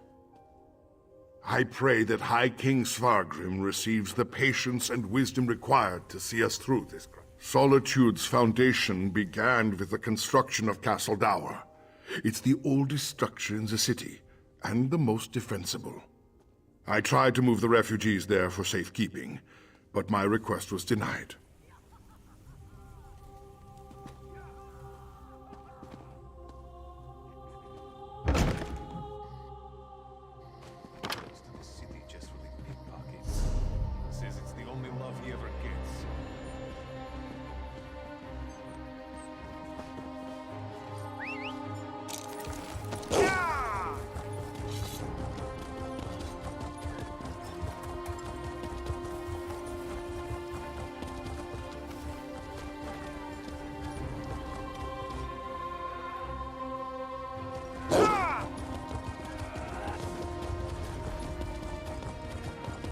I pray that High King Svargrim receives the patience and wisdom required to see us through this. Solitude's foundation began with the construction of Castle Dower. It's the oldest structure in the city, and the most defensible. I tried to move the refugees there for safekeeping, but my request was denied.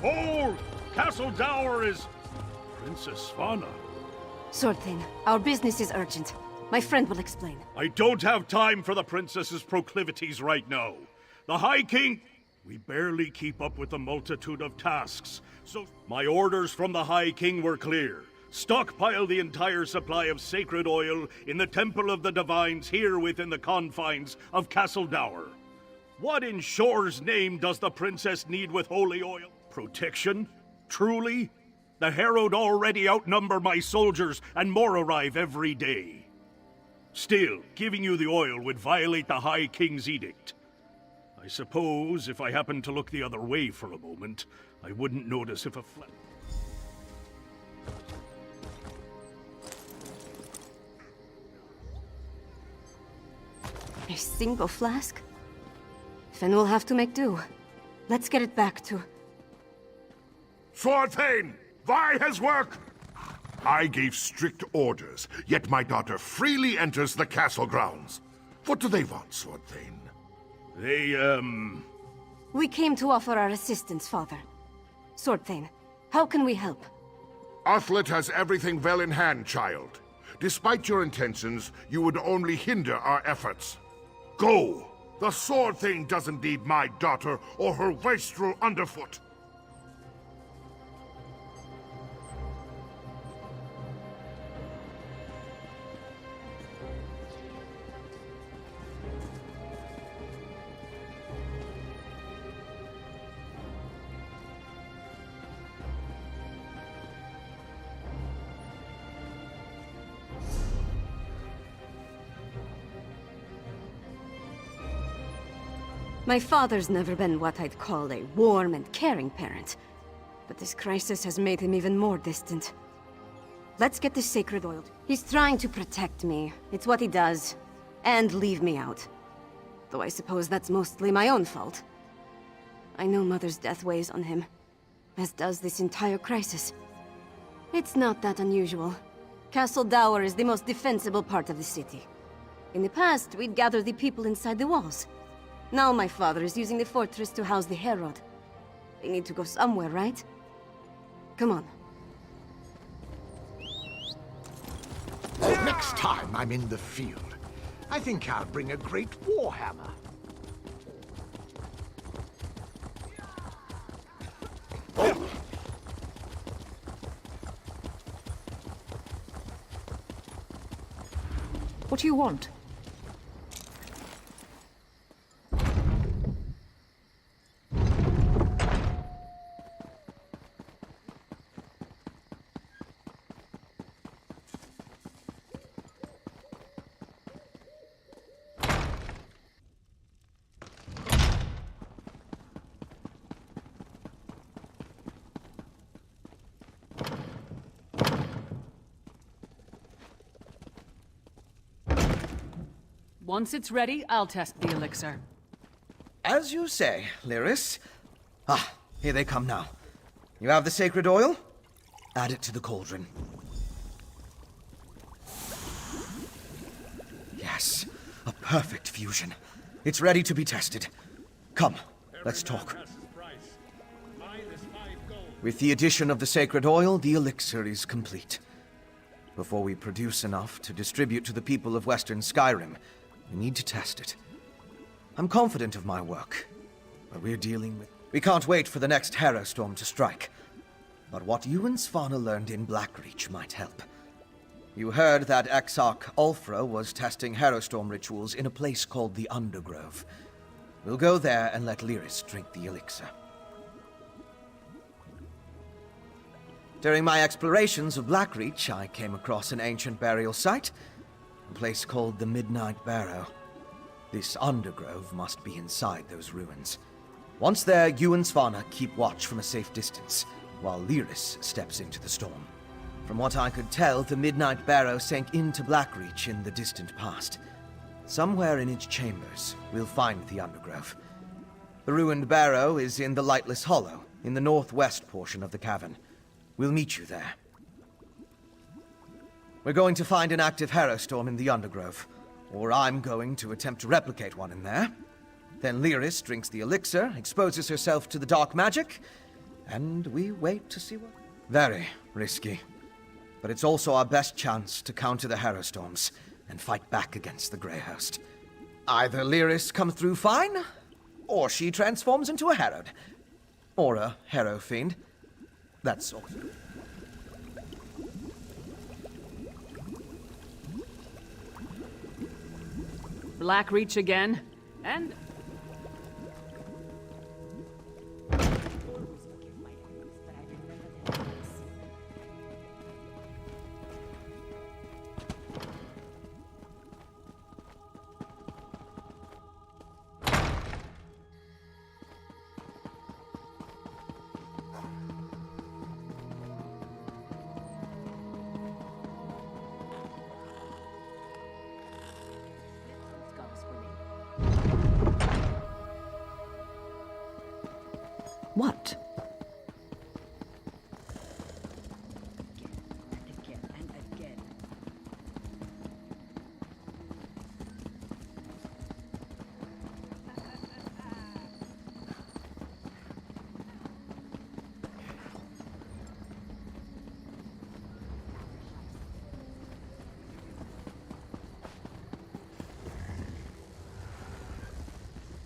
Hold! Castle Dower is... Princess Svanna. Sword Thane, our business is urgent. My friend will explain. I don't have time for the princess's proclivities right now. The High King... We barely keep up with the multitude of tasks, so my orders from the High King were clear. Stockpile the entire supply of sacred oil in the Temple of the Divines here within the confines of Castle Dower. What in Shore's name does the princess need with holy oil? Protection? Truly? The Herald already outnumber my soldiers, and more arrive every day. Still, giving you the oil would violate the High King's edict. I suppose if I happened to look the other way for a moment, I wouldn't notice if a A single flask? Then we'll have to make do. Let's get it back to... Sword Thane! Why his work? I gave strict orders, yet my daughter freely enters the castle grounds. What do they want, Sword Thane? We came to offer our assistance, Father. Sword Thane, how can we help? Athlet has everything well in hand, child. Despite your intentions, you would only hinder our efforts. Go! The Sword Thane doesn't need my daughter or her wastrel underfoot. My father's never been what I'd call a warm and caring parent. But this crisis has made him even more distant. Let's get the sacred oil. He's trying to protect me. It's what he does. And leave me out. Though I suppose that's mostly my own fault. I know Mother's death weighs on him. As does this entire crisis. It's not that unusual. Castle Dower is the most defensible part of the city. In the past, we'd gather the people inside the walls. Now my father is using the fortress to house the Herald. They need to go somewhere, right? Come on. Next time I'm in the field, I think I'll bring a great warhammer. What do you want? Once it's ready, I'll test the elixir. As you say, Lyris. Ah, here they come now. You have the sacred oil? Add it to the cauldron. Yes, a perfect fusion. It's ready to be tested. Come, let's talk. With the addition of the sacred oil, the elixir is complete. Before we produce enough to distribute to the people of Western Skyrim, we need to test it. I'm confident of my work, but we're dealing with... We can't wait for the next Harrowstorm to strike. But what you and Svanna learned in Blackreach might help. You heard that Exarch Ulfra was testing Harrowstorm rituals in a place called the Undergrove. We'll go there and let Lyris drink the elixir. During my explorations of Blackreach, I came across an ancient burial site, a place called the Midnight Barrow. This Undergrove must be inside those ruins. Once there, you and Svanna keep watch from a safe distance, while Lyris steps into the storm. From what I could tell, the Midnight Barrow sank into Blackreach in the distant past. Somewhere in its chambers, we'll find the Undergrove. The ruined barrow is in the Lightless Hollow, in the northwest portion of the cavern. We'll meet you there. We're going to find an active Harrowstorm in the Undergrove, or I'm going to attempt to replicate one in there. Then Lyris drinks the elixir, exposes herself to the dark magic, And we wait to see what... Very risky. But it's also our best chance to counter the Harrow Storms and fight back against the Grey Host. Either Lyris comes through fine, or she transforms into a Harrowed. Or a Harrow Fiend. That's all. Blackreach again, and... What?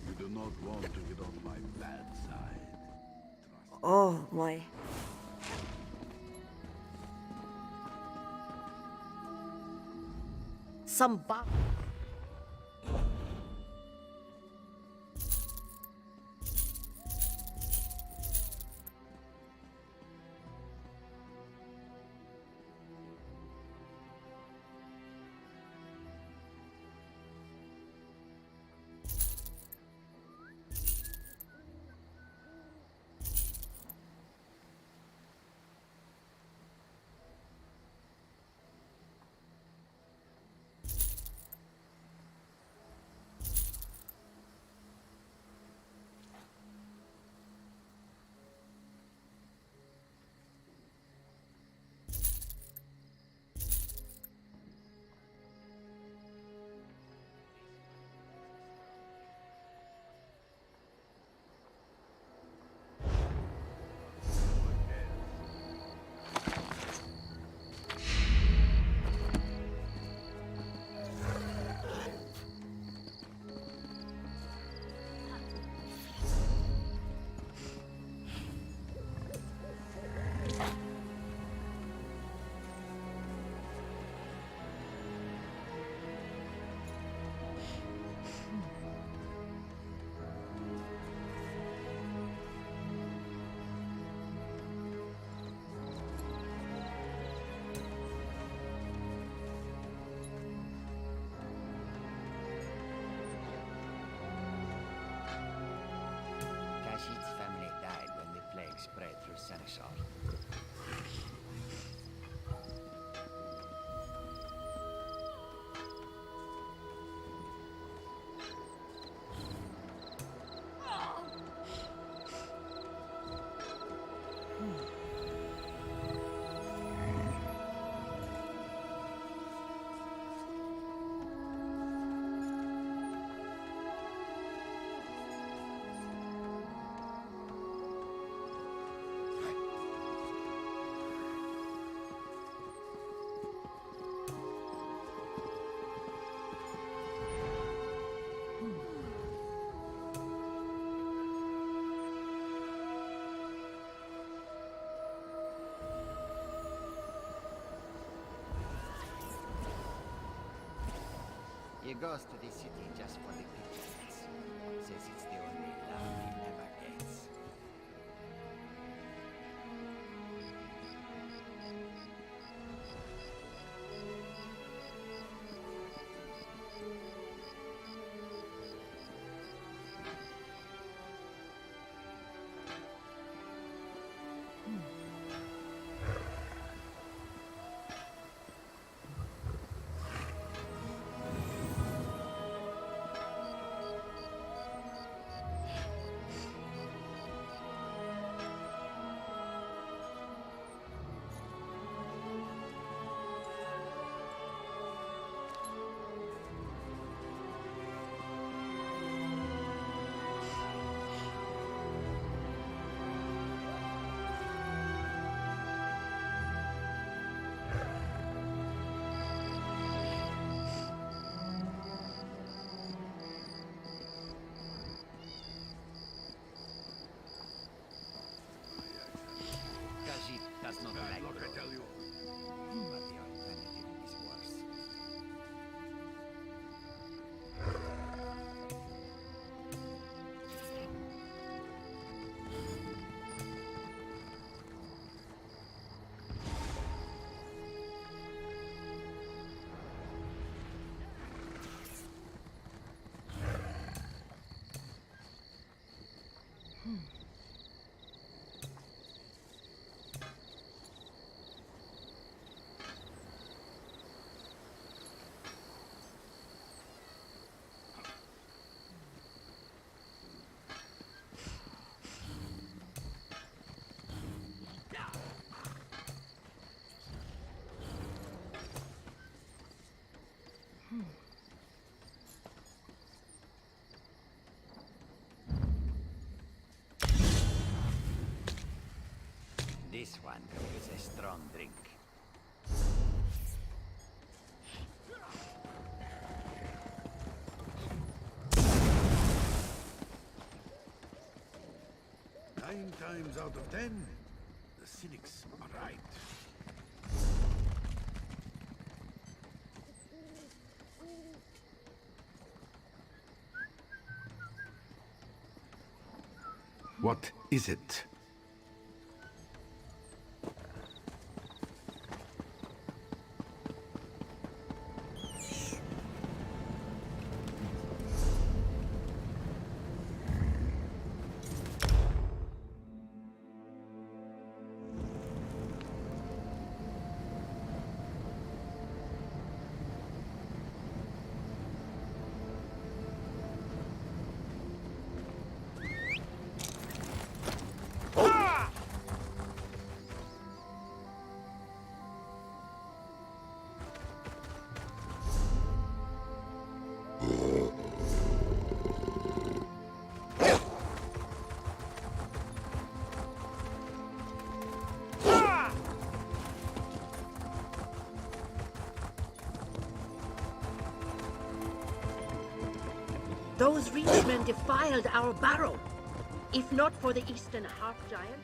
You do not want to get on my bad side. Oh, my. Some bug. Kashid's family died when the plague spread through Seneschal. He goes to the city just for the pictures. Says it's the only love he never gets. This one is a strong drink. Nine times out of 10, the cynics are right. What is it? Those Reachmen defiled our barrow. If not for the Eastern Half-Giant...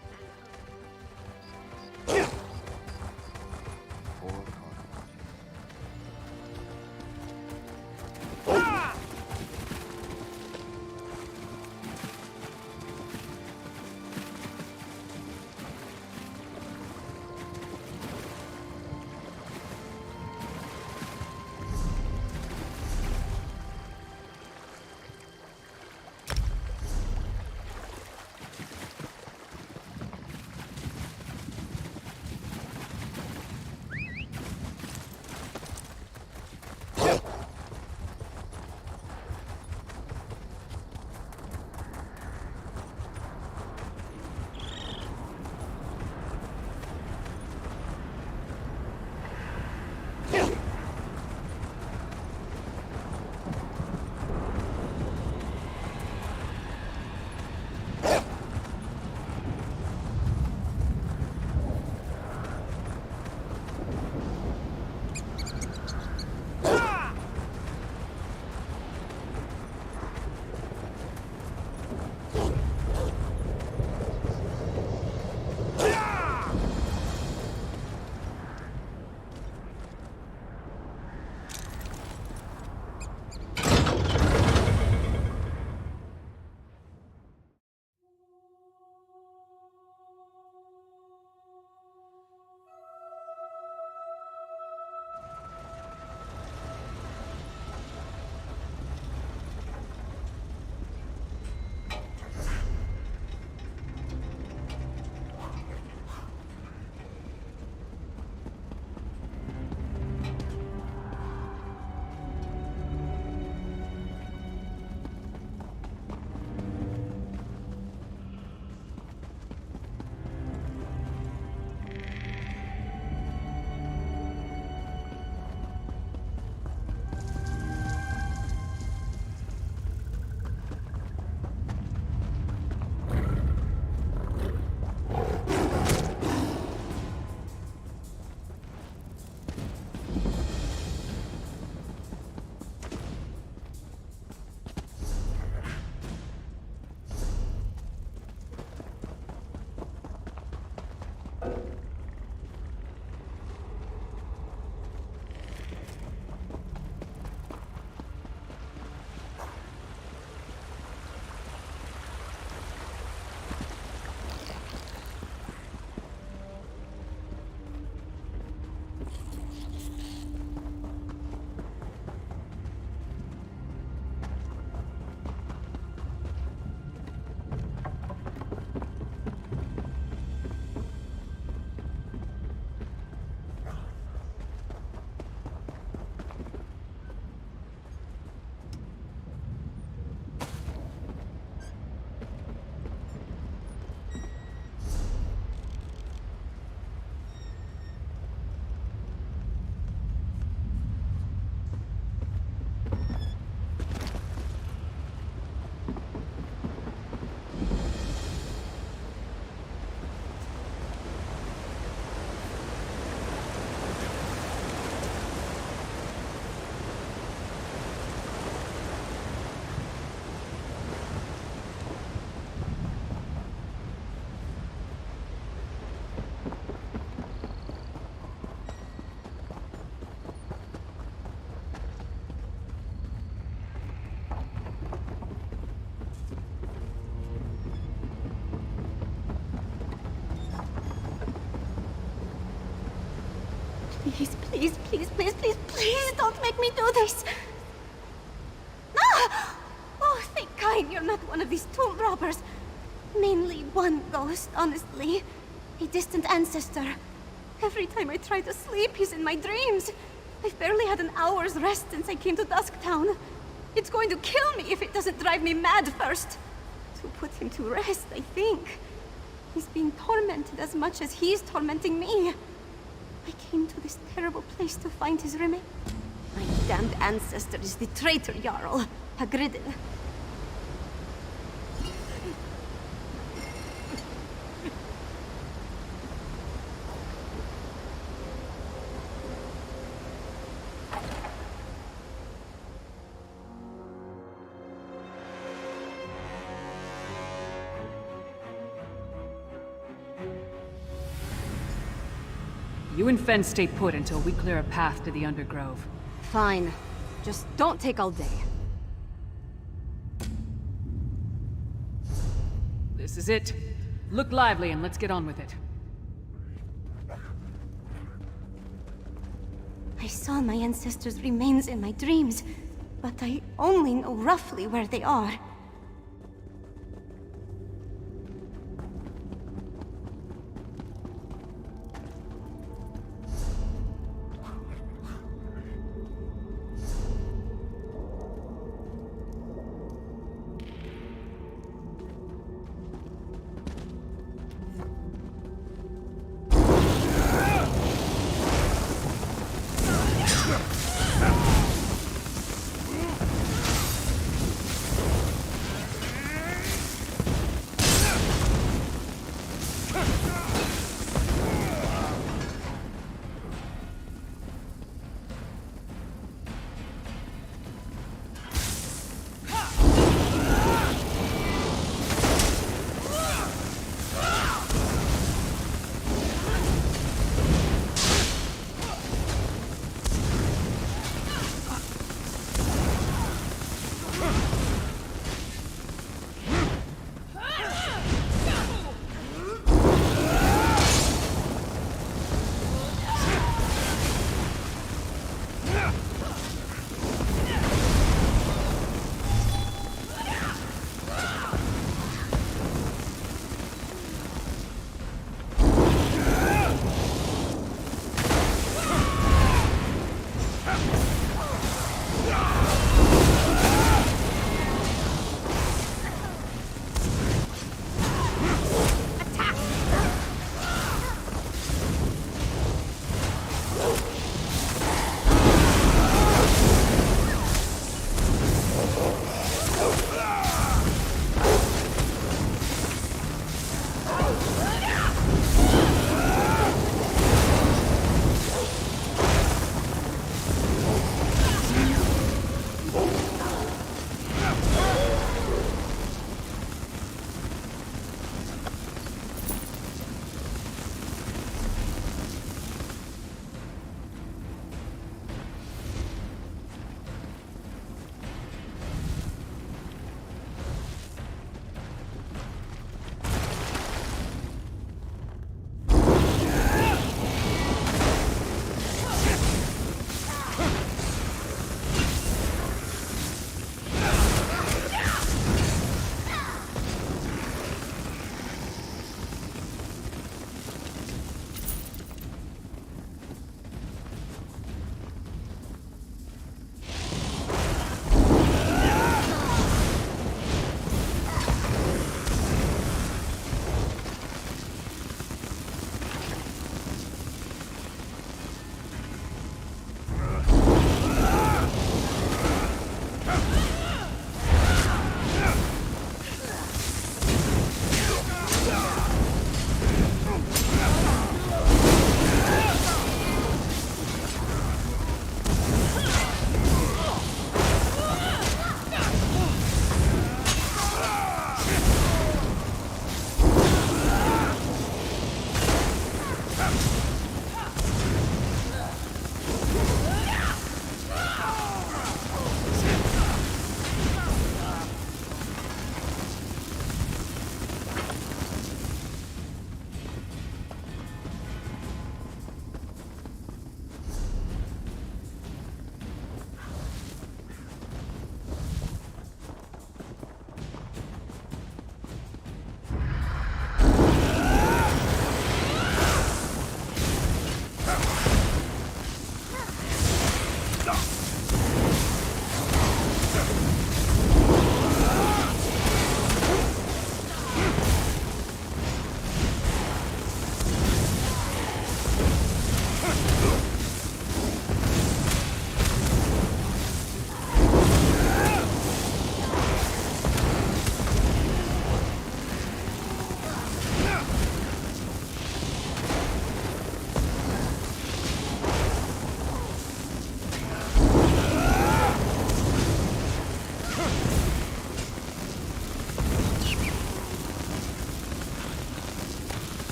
Please, please, please, please, please, please don't make me do this! Ah! Oh, thank God you're not one of these tomb robbers. Mainly one ghost, honestly. A distant ancestor. Every time I try to sleep, he's in my dreams. I've barely had an hour's rest since I came to Dusktown. It's going to kill me if it doesn't drive me mad first. To put him to rest, I think. He's being tormented as much as he's tormenting me. I came to this terrible place to find his remains. My damned ancestor is the traitor Jarl, Hagridden. You and Fen stay put until we clear a path to the Undergrove. Fine. Just don't take all day. This is it. Look lively and let's get on with it. I saw my ancestors' remains in my dreams, but I only know roughly where they are.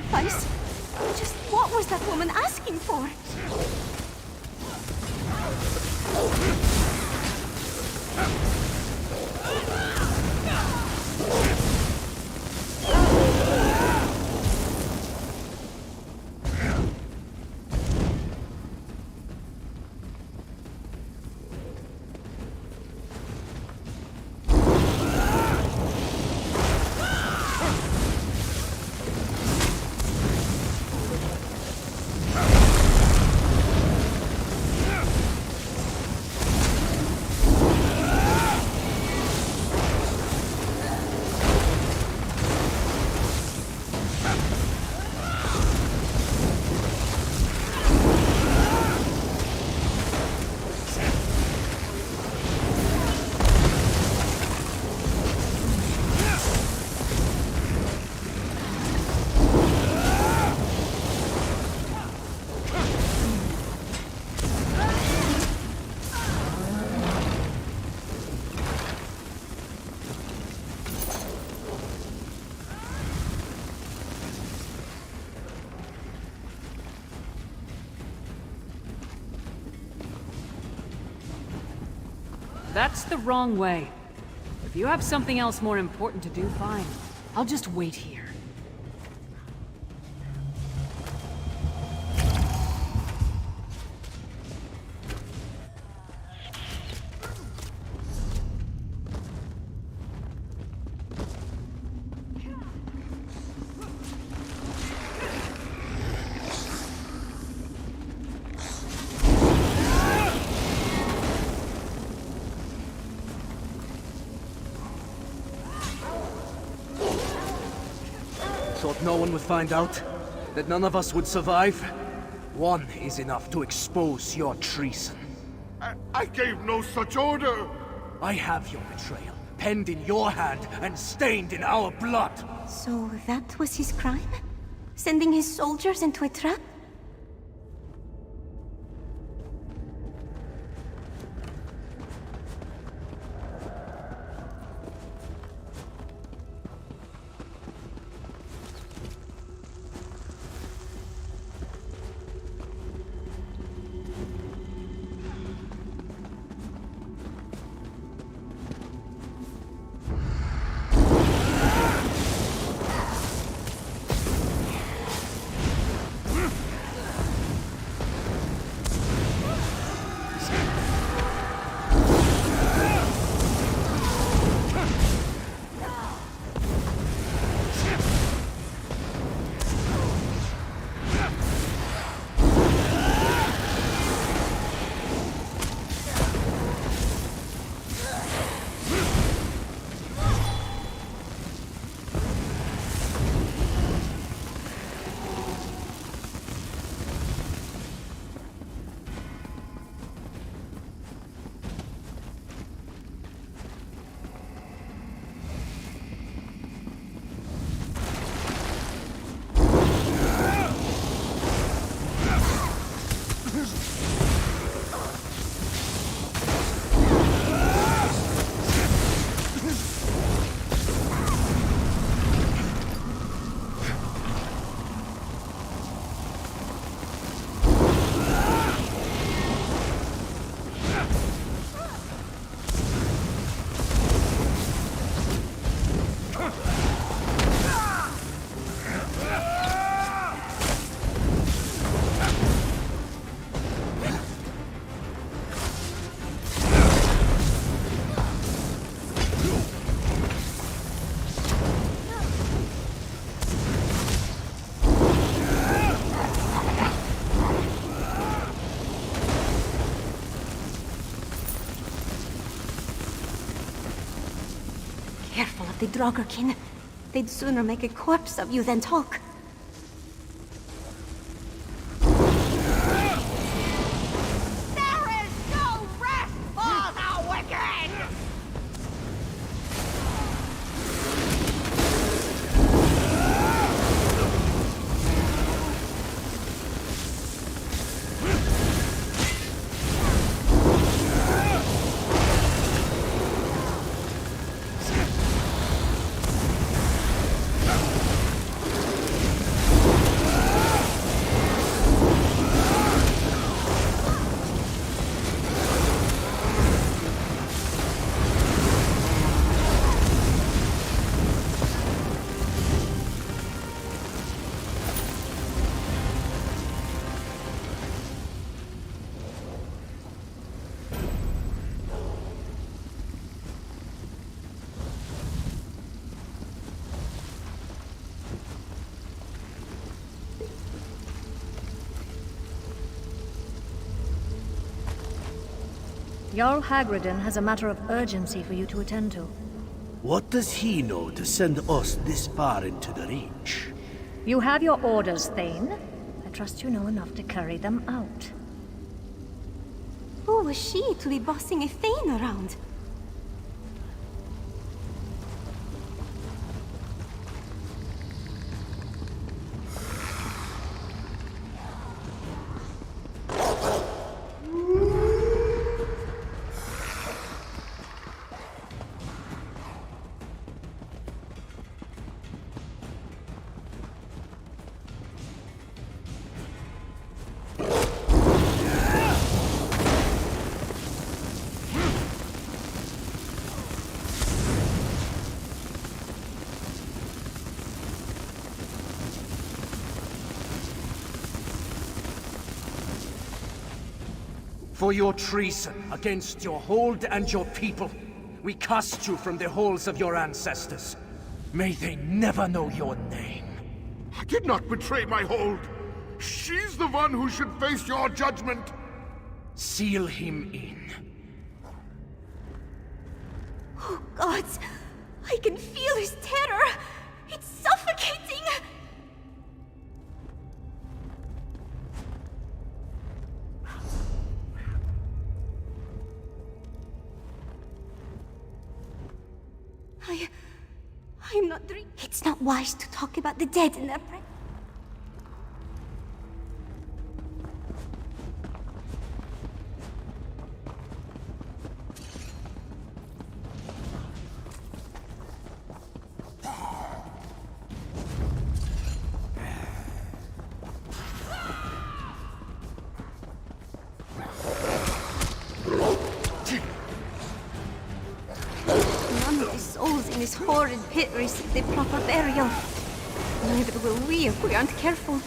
sacrifice? Just what was that woman asking for? That's the wrong way. If you have something else more important to do, fine. I'll just wait here. Thought no one would find out? That none of us would survive? One is enough to expose your treason. I gave no such order! I have your betrayal, penned in your hand and stained in our blood! So that was his crime? Sending his soldiers into a trap? Careful of the Draugr. They'd sooner make a corpse of you than talk. There is no rest for the wicked! Jarl Hagridden has a matter of urgency for you to attend to. What does he know to send us this far into the Reach? You have your orders, Thane. I trust you know enough to carry them out. Who was she to be bossing a Thane around? For your treason against your hold and your people, we cast you from the halls of your ancestors. May they never know your name. I did not betray my hold. She's the one who should face your judgment. Seal him in. Oh, gods! I can feel his terror! It's suffocating! I'm not dreaming. It's not wise to talk about the dead in their presence. None of the souls in this horrid pit receive the proper burial. Neither will we if we aren't careful.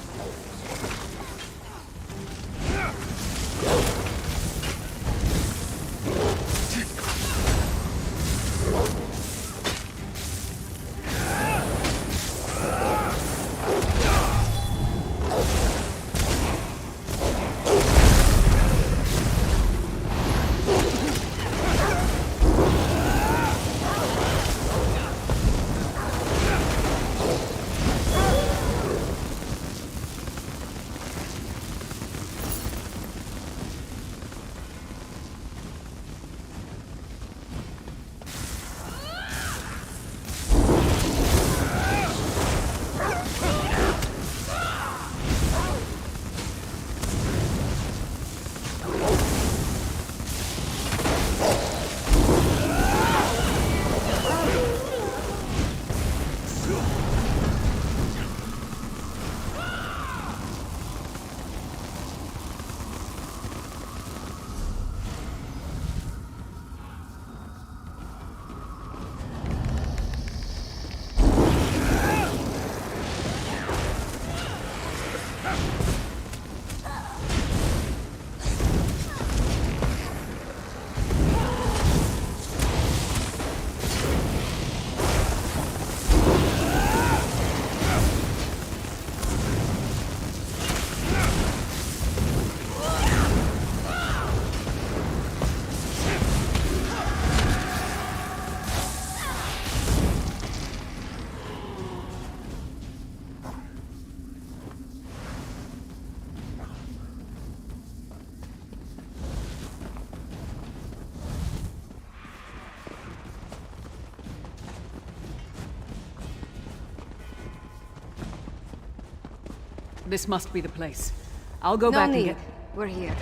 This must be the place. I'll go No back need. and get... We're here.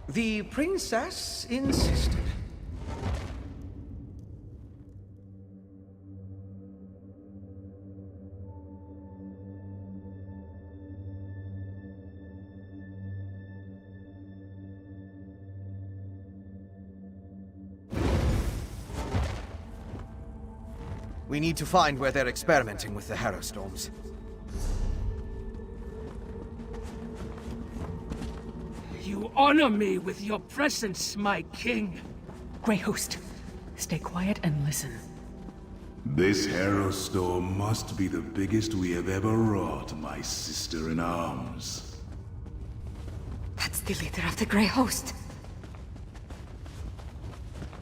The princess insisted. We need to find where they're experimenting with the Harrow Storms. You honor me with your presence, my king. Grey Host, stay quiet and listen. This Harrow Storm must be the biggest we have ever wrought, my sister-in-arms. That's the leader of the Grey Host.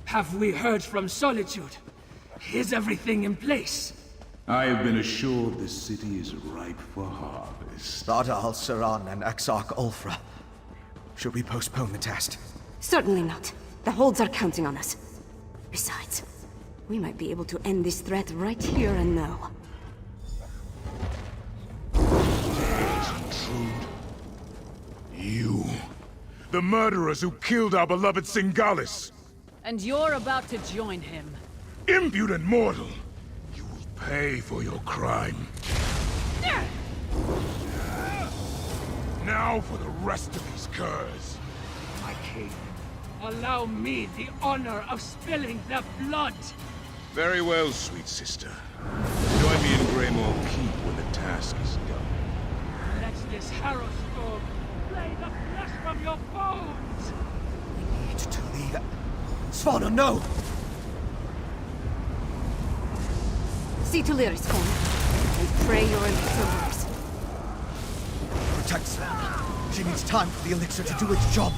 Have we heard from Solitude? Is everything in place? I have been assured this city is ripe for harvest. Rada al-Saran and Exarch Ulfra. Should we postpone the test? Certainly not. The holds are counting on us. Besides, we might be able to end this threat right here and now. You, the murderers who killed our beloved Singalis! And you're about to join him. Impudent mortal! You will pay for your crime. Now for the rest of these curs. My king, allow me the honor of spilling their blood. Very well, sweet sister. Join me in Greymoore Keep when the task is done. Let this harrow storm flay the flesh from your bones! We need to leave. Svanna, no! See to Lyris, Fawn, and pray your elixir works. Protect Svanna. She needs time for the elixir to do its job.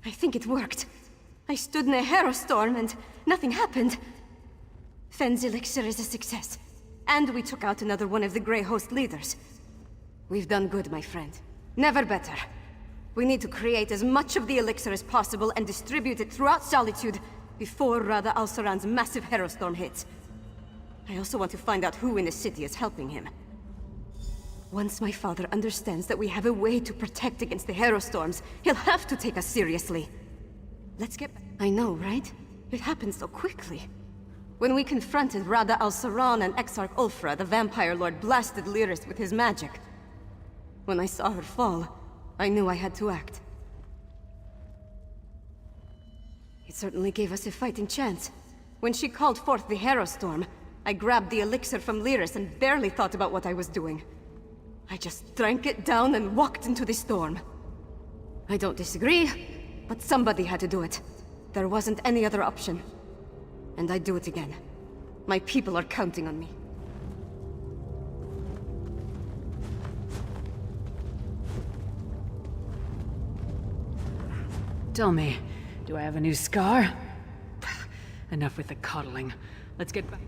I think it worked. I stood in a harrow storm and nothing happened. Fenn's elixir is a success. And we took out another one of the Grey Host leaders. We've done good, my friend. Never better. We need to create as much of the elixir as possible and distribute it throughout Solitude before Rada al-Saran's massive harrow storm hits. I also want to find out who in the city is helping him. Once my father understands that we have a way to protect against the harrow storms, he'll have to take us seriously. Let's get back. I know, right? It happened so quickly. When we confronted Rada al-Saran and Exarch Ulfra, the Vampire Lord blasted Lyris with his magic. When I saw her fall, I knew I had to act. It certainly gave us a fighting chance. When she called forth the harrow storm, I grabbed the elixir from Lyris and barely thought about what I was doing. I just drank it down and walked into the storm. I don't disagree, but somebody had to do it. There wasn't any other option. And I'd do it again. My people are counting on me. Tell me, do I have a new scar? Enough with the coddling. Let's get back.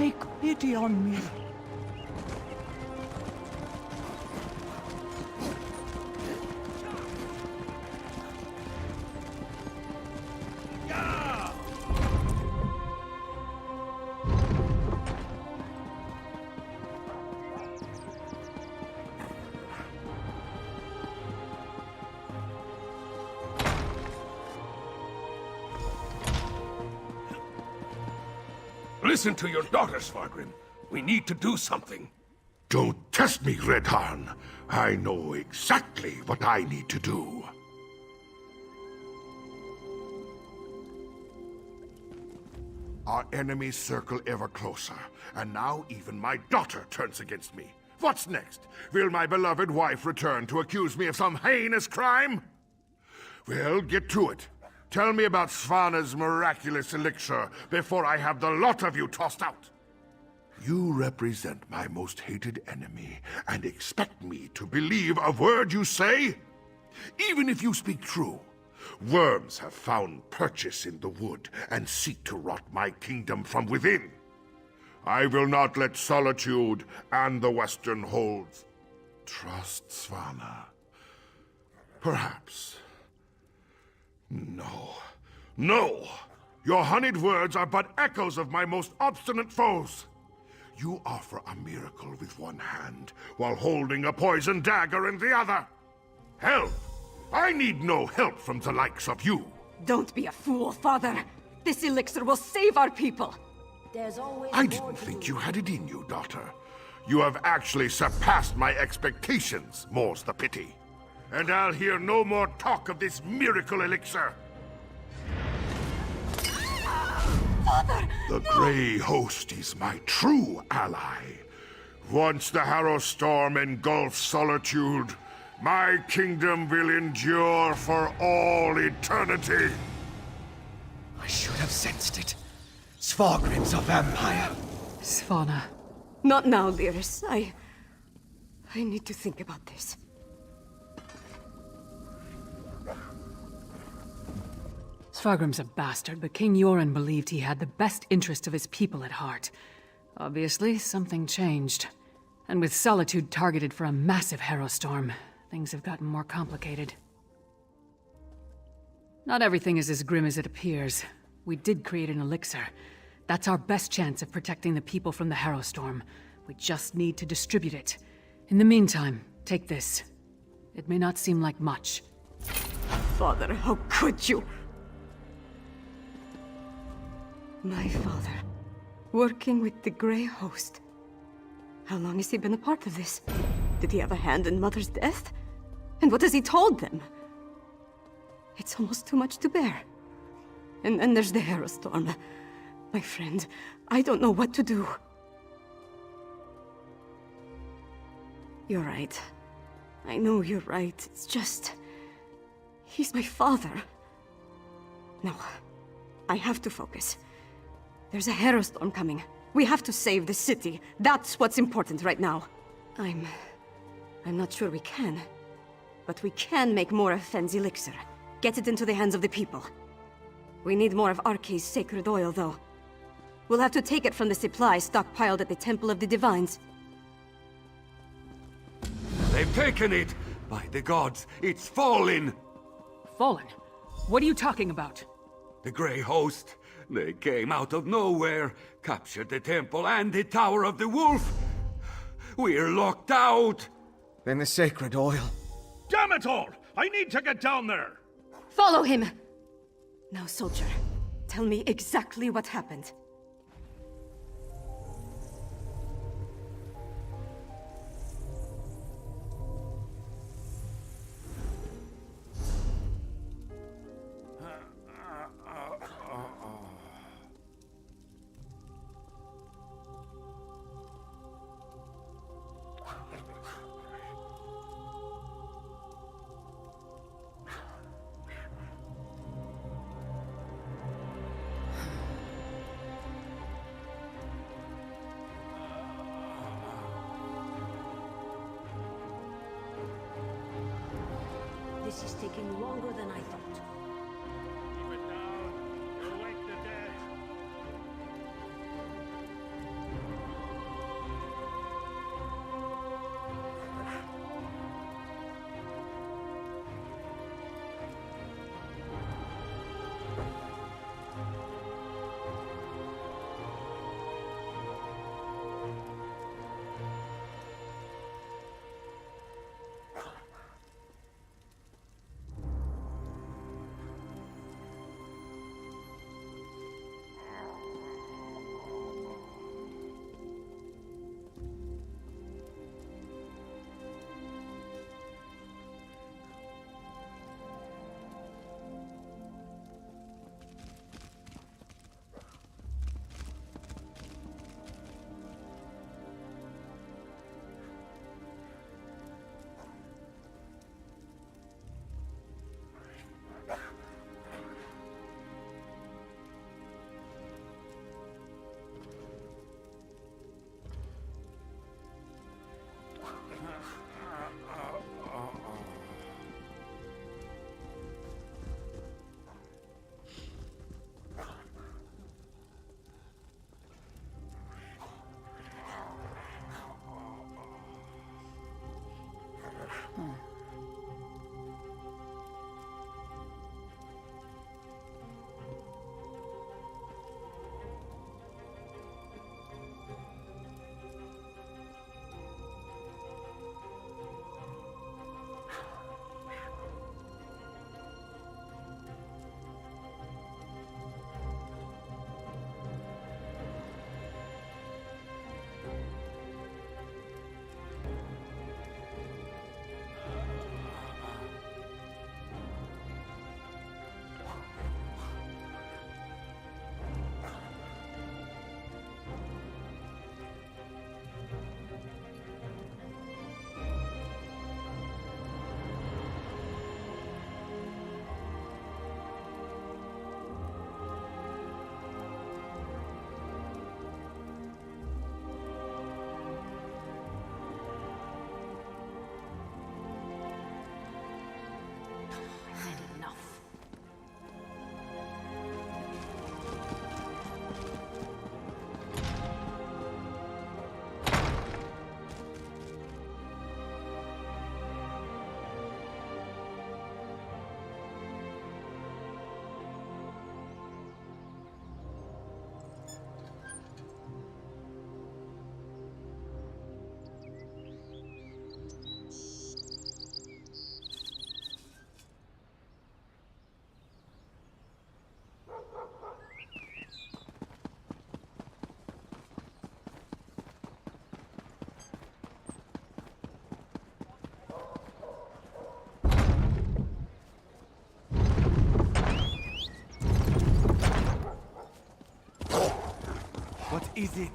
Take pity on me. Listen to your daughter, Svargrim. We need to do something. Don't test me, Red Harn. I know exactly what I need to do. Our enemies circle ever closer, and now even my daughter turns against me. What's next? Will my beloved wife return to accuse me of some heinous crime? Well, get to it. Tell me about Svana's miraculous elixir before I have the lot of you tossed out. You represent my most hated enemy and expect me to believe a word you say? Even if you speak true, worms have found purchase in the wood and seek to rot my kingdom from within. I will not let Solitude and the Western Holds trust Svana. Perhaps. No. No! Your honeyed words are but echoes of my most obstinate foes. You offer a miracle with one hand, while holding a poison dagger in the other. Help! I need no help from the likes of you. Don't be a fool, Father. This elixir will save our people. There's always I didn't think you had it in you, daughter. You have actually surpassed my expectations, more's the pity. And I'll hear no more talk of this miracle elixir. Father! The Grey Host is my true ally. Once the Harrow Storm engulfs Solitude, my kingdom will endure for all eternity. I should have sensed it. Svargrim's a vampire. Svana. Not now, Lyris. I need to think about this. Svargrim's a bastard, but King Yoren believed he had the best interest of his people at heart. Obviously, something changed. And with Solitude targeted for a massive Harrow Storm, things have gotten more complicated. Not everything is as grim as it appears. We did create an elixir. That's our best chance of protecting the people from the Harrow Storm. We just need to distribute it. In the meantime, take this. It may not seem like much. Father, how could you? My father, working with the Grey Host. How long has he been a part of this? Did he have a hand in Mother's death? And what has he told them? It's almost too much to bear. And then there's the Harrow Storm. My friend, I don't know what to do. You're right. I know you're right. It's just... he's my father. No, I have to focus. There's a Harrow Storm coming. We have to save the city. That's what's important right now. I'm not sure we can. But we can make more of Fenn's elixir. Get it into the hands of the people. We need more of Arkay's sacred oil, though. We'll have to take it from the supplies stockpiled at the Temple of the Divines. They've taken it! By the gods, it's fallen! Fallen? What are you talking about? The Grey Host. They came out of nowhere, captured the temple and the Tower of the Wolf. We're locked out! Then the sacred oil. Damn it all! I need to get down there! Follow him! Now, soldier, tell me exactly what happened. This is taking longer than I thought. Keep it down. You'll wake the dead. is it?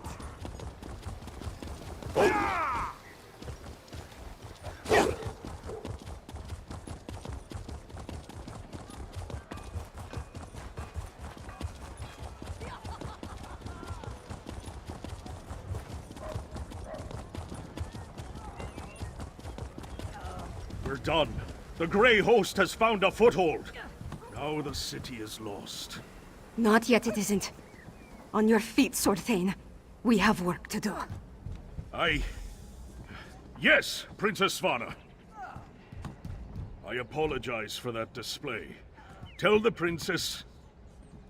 We're done. The Grey Host has found a foothold. Now the city is lost. Not yet, it isn't. On your feet, Sword Thane. We have work to do. Yes, Princess Svanna. I apologize for that display. Tell the princess...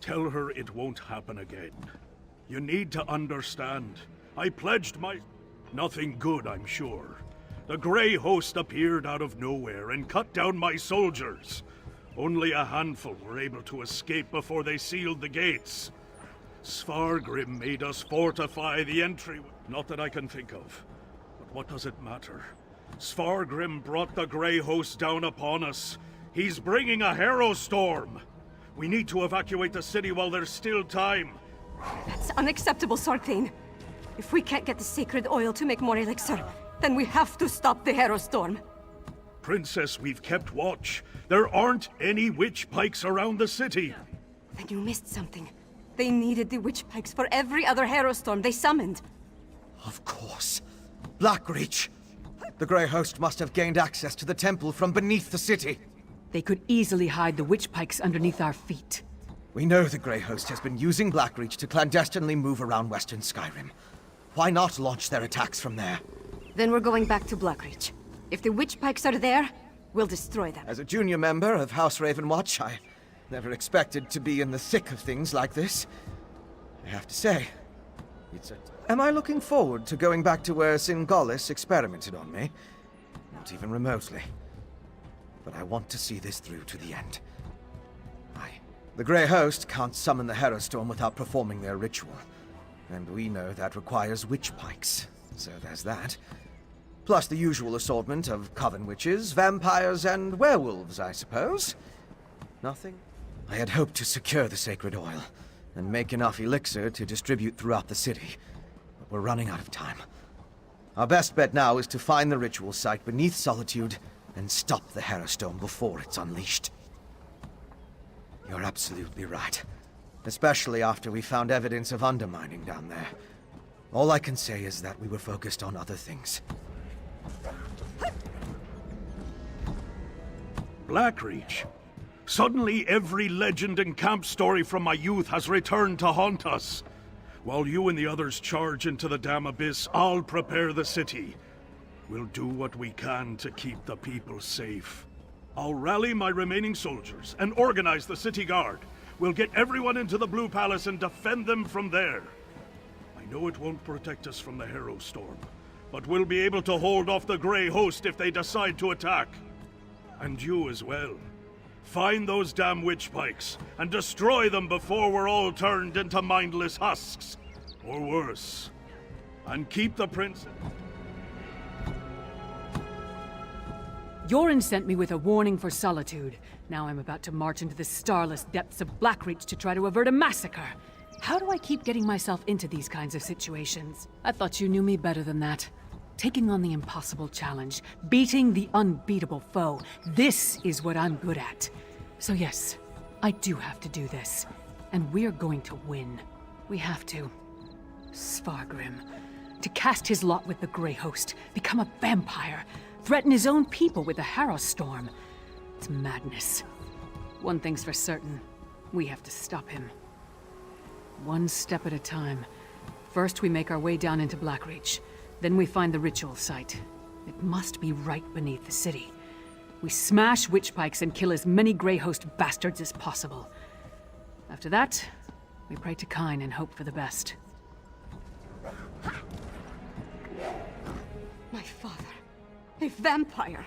Tell her it won't happen again. You need to understand. I pledged my... Nothing good, I'm sure. The Grey Host appeared out of nowhere and cut down my soldiers. Only a handful were able to escape before they sealed the gates. Svargrim made us fortify the entry. Not that I can think of. But what does it matter? Svargrim brought the Grey Host down upon us. He's bringing a Harrow Storm. We need to evacuate the city while there's still time. That's unacceptable, Sword Thane. If we can't get the sacred oil to make more elixir, then we have to stop the Harrow Storm. Princess, we've kept watch. There aren't any witch pikes around the city. Then you missed something. They needed the witch pikes for every other Harrow Storm they summoned. Of course. Blackreach. The Grey Host must have gained access to the temple from beneath the city. They could easily hide the witch pikes underneath our feet. We know the Grey Host has been using Blackreach to clandestinely move around Western Skyrim. Why not launch their attacks from there? Then we're going back to Blackreach. If the witch pikes are there, we'll destroy them. As a junior member of House Ravenwatch, I never expected to be in the thick of things like this. I have to say, Am I looking forward to going back to where Singalis experimented on me? Not even remotely. But I want to see this through to the end. The Grey Host can't summon the Harrow Storm without performing their ritual. And we know that requires witch pikes, so there's that. Plus the usual assortment of coven witches, vampires, and werewolves, I suppose. Nothing? I had hoped to secure the sacred oil, and make enough elixir to distribute throughout the city. But we're running out of time. Our best bet now is to find the ritual site beneath Solitude, and stop the Harrow Storm before it's unleashed. You're absolutely right. Especially after we found evidence of undermining down there. All I can say is that we were focused on other things. Blackreach? Suddenly every legend and camp story from my youth has returned to haunt us. While you and the others charge into the damn abyss, I'll prepare the city. We'll do what we can to keep the people safe. I'll rally my remaining soldiers and organize the city guard. We'll get everyone into the Blue Palace and defend them from there. I know it won't protect us from the Harrow Storm, but we'll be able to hold off the Grey Host if they decide to attack. And you as well. Find those damn witch pikes and destroy them before we're all turned into mindless husks. Or worse. And keep the prince... Yoren sent me with a warning for Solitude. Now I'm about to march into the starless depths of Blackreach to try to avert a massacre. How do I keep getting myself into these kinds of situations? I thought you knew me better than that. Taking on the impossible challenge, beating the unbeatable foe. This is what I'm good at. So yes, I do have to do this. And we're going to win. We have to. Svargrim. To cast his lot with the Grey Host, become a vampire, threaten his own people with the Harrow Storm. It's madness. One thing's for certain. We have to stop him. One step at a time. First we make our way down into Blackreach. Then we find the ritual site. It must be right beneath the city. We smash witch pikes and kill as many Grey Host bastards as possible. After that, we pray to Kyne and hope for the best. My father. A vampire.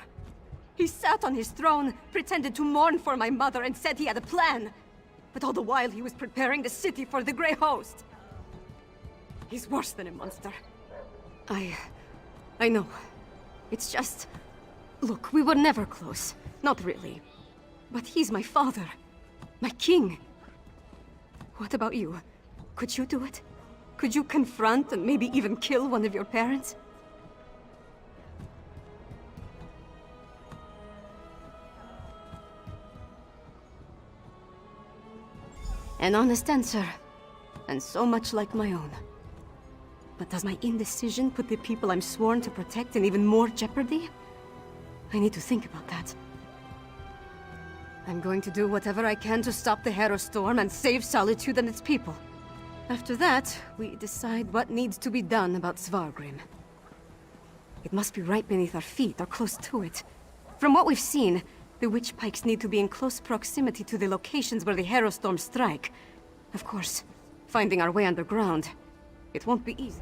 He sat on his throne, pretended to mourn for my mother, and said he had a plan. But all the while he was preparing the city for the Grey Host. He's worse than a monster. I know. It's just... Look, we were never close. Not really. But he's my father. My king. What about you? Could you do it? Could you confront and maybe even kill one of your parents? An honest answer, and so much like my own. But does my indecision put the people I'm sworn to protect in even more jeopardy? I need to think about that. I'm going to do whatever I can to stop the Harrow Storm and save Solitude and its people. After that, we decide what needs to be done about Svargrim. It must be right beneath our feet, or close to it. From what we've seen, the witch pikes need to be in close proximity to the locations where the Harrow Storms strike. Of course, finding our way underground, it won't be easy.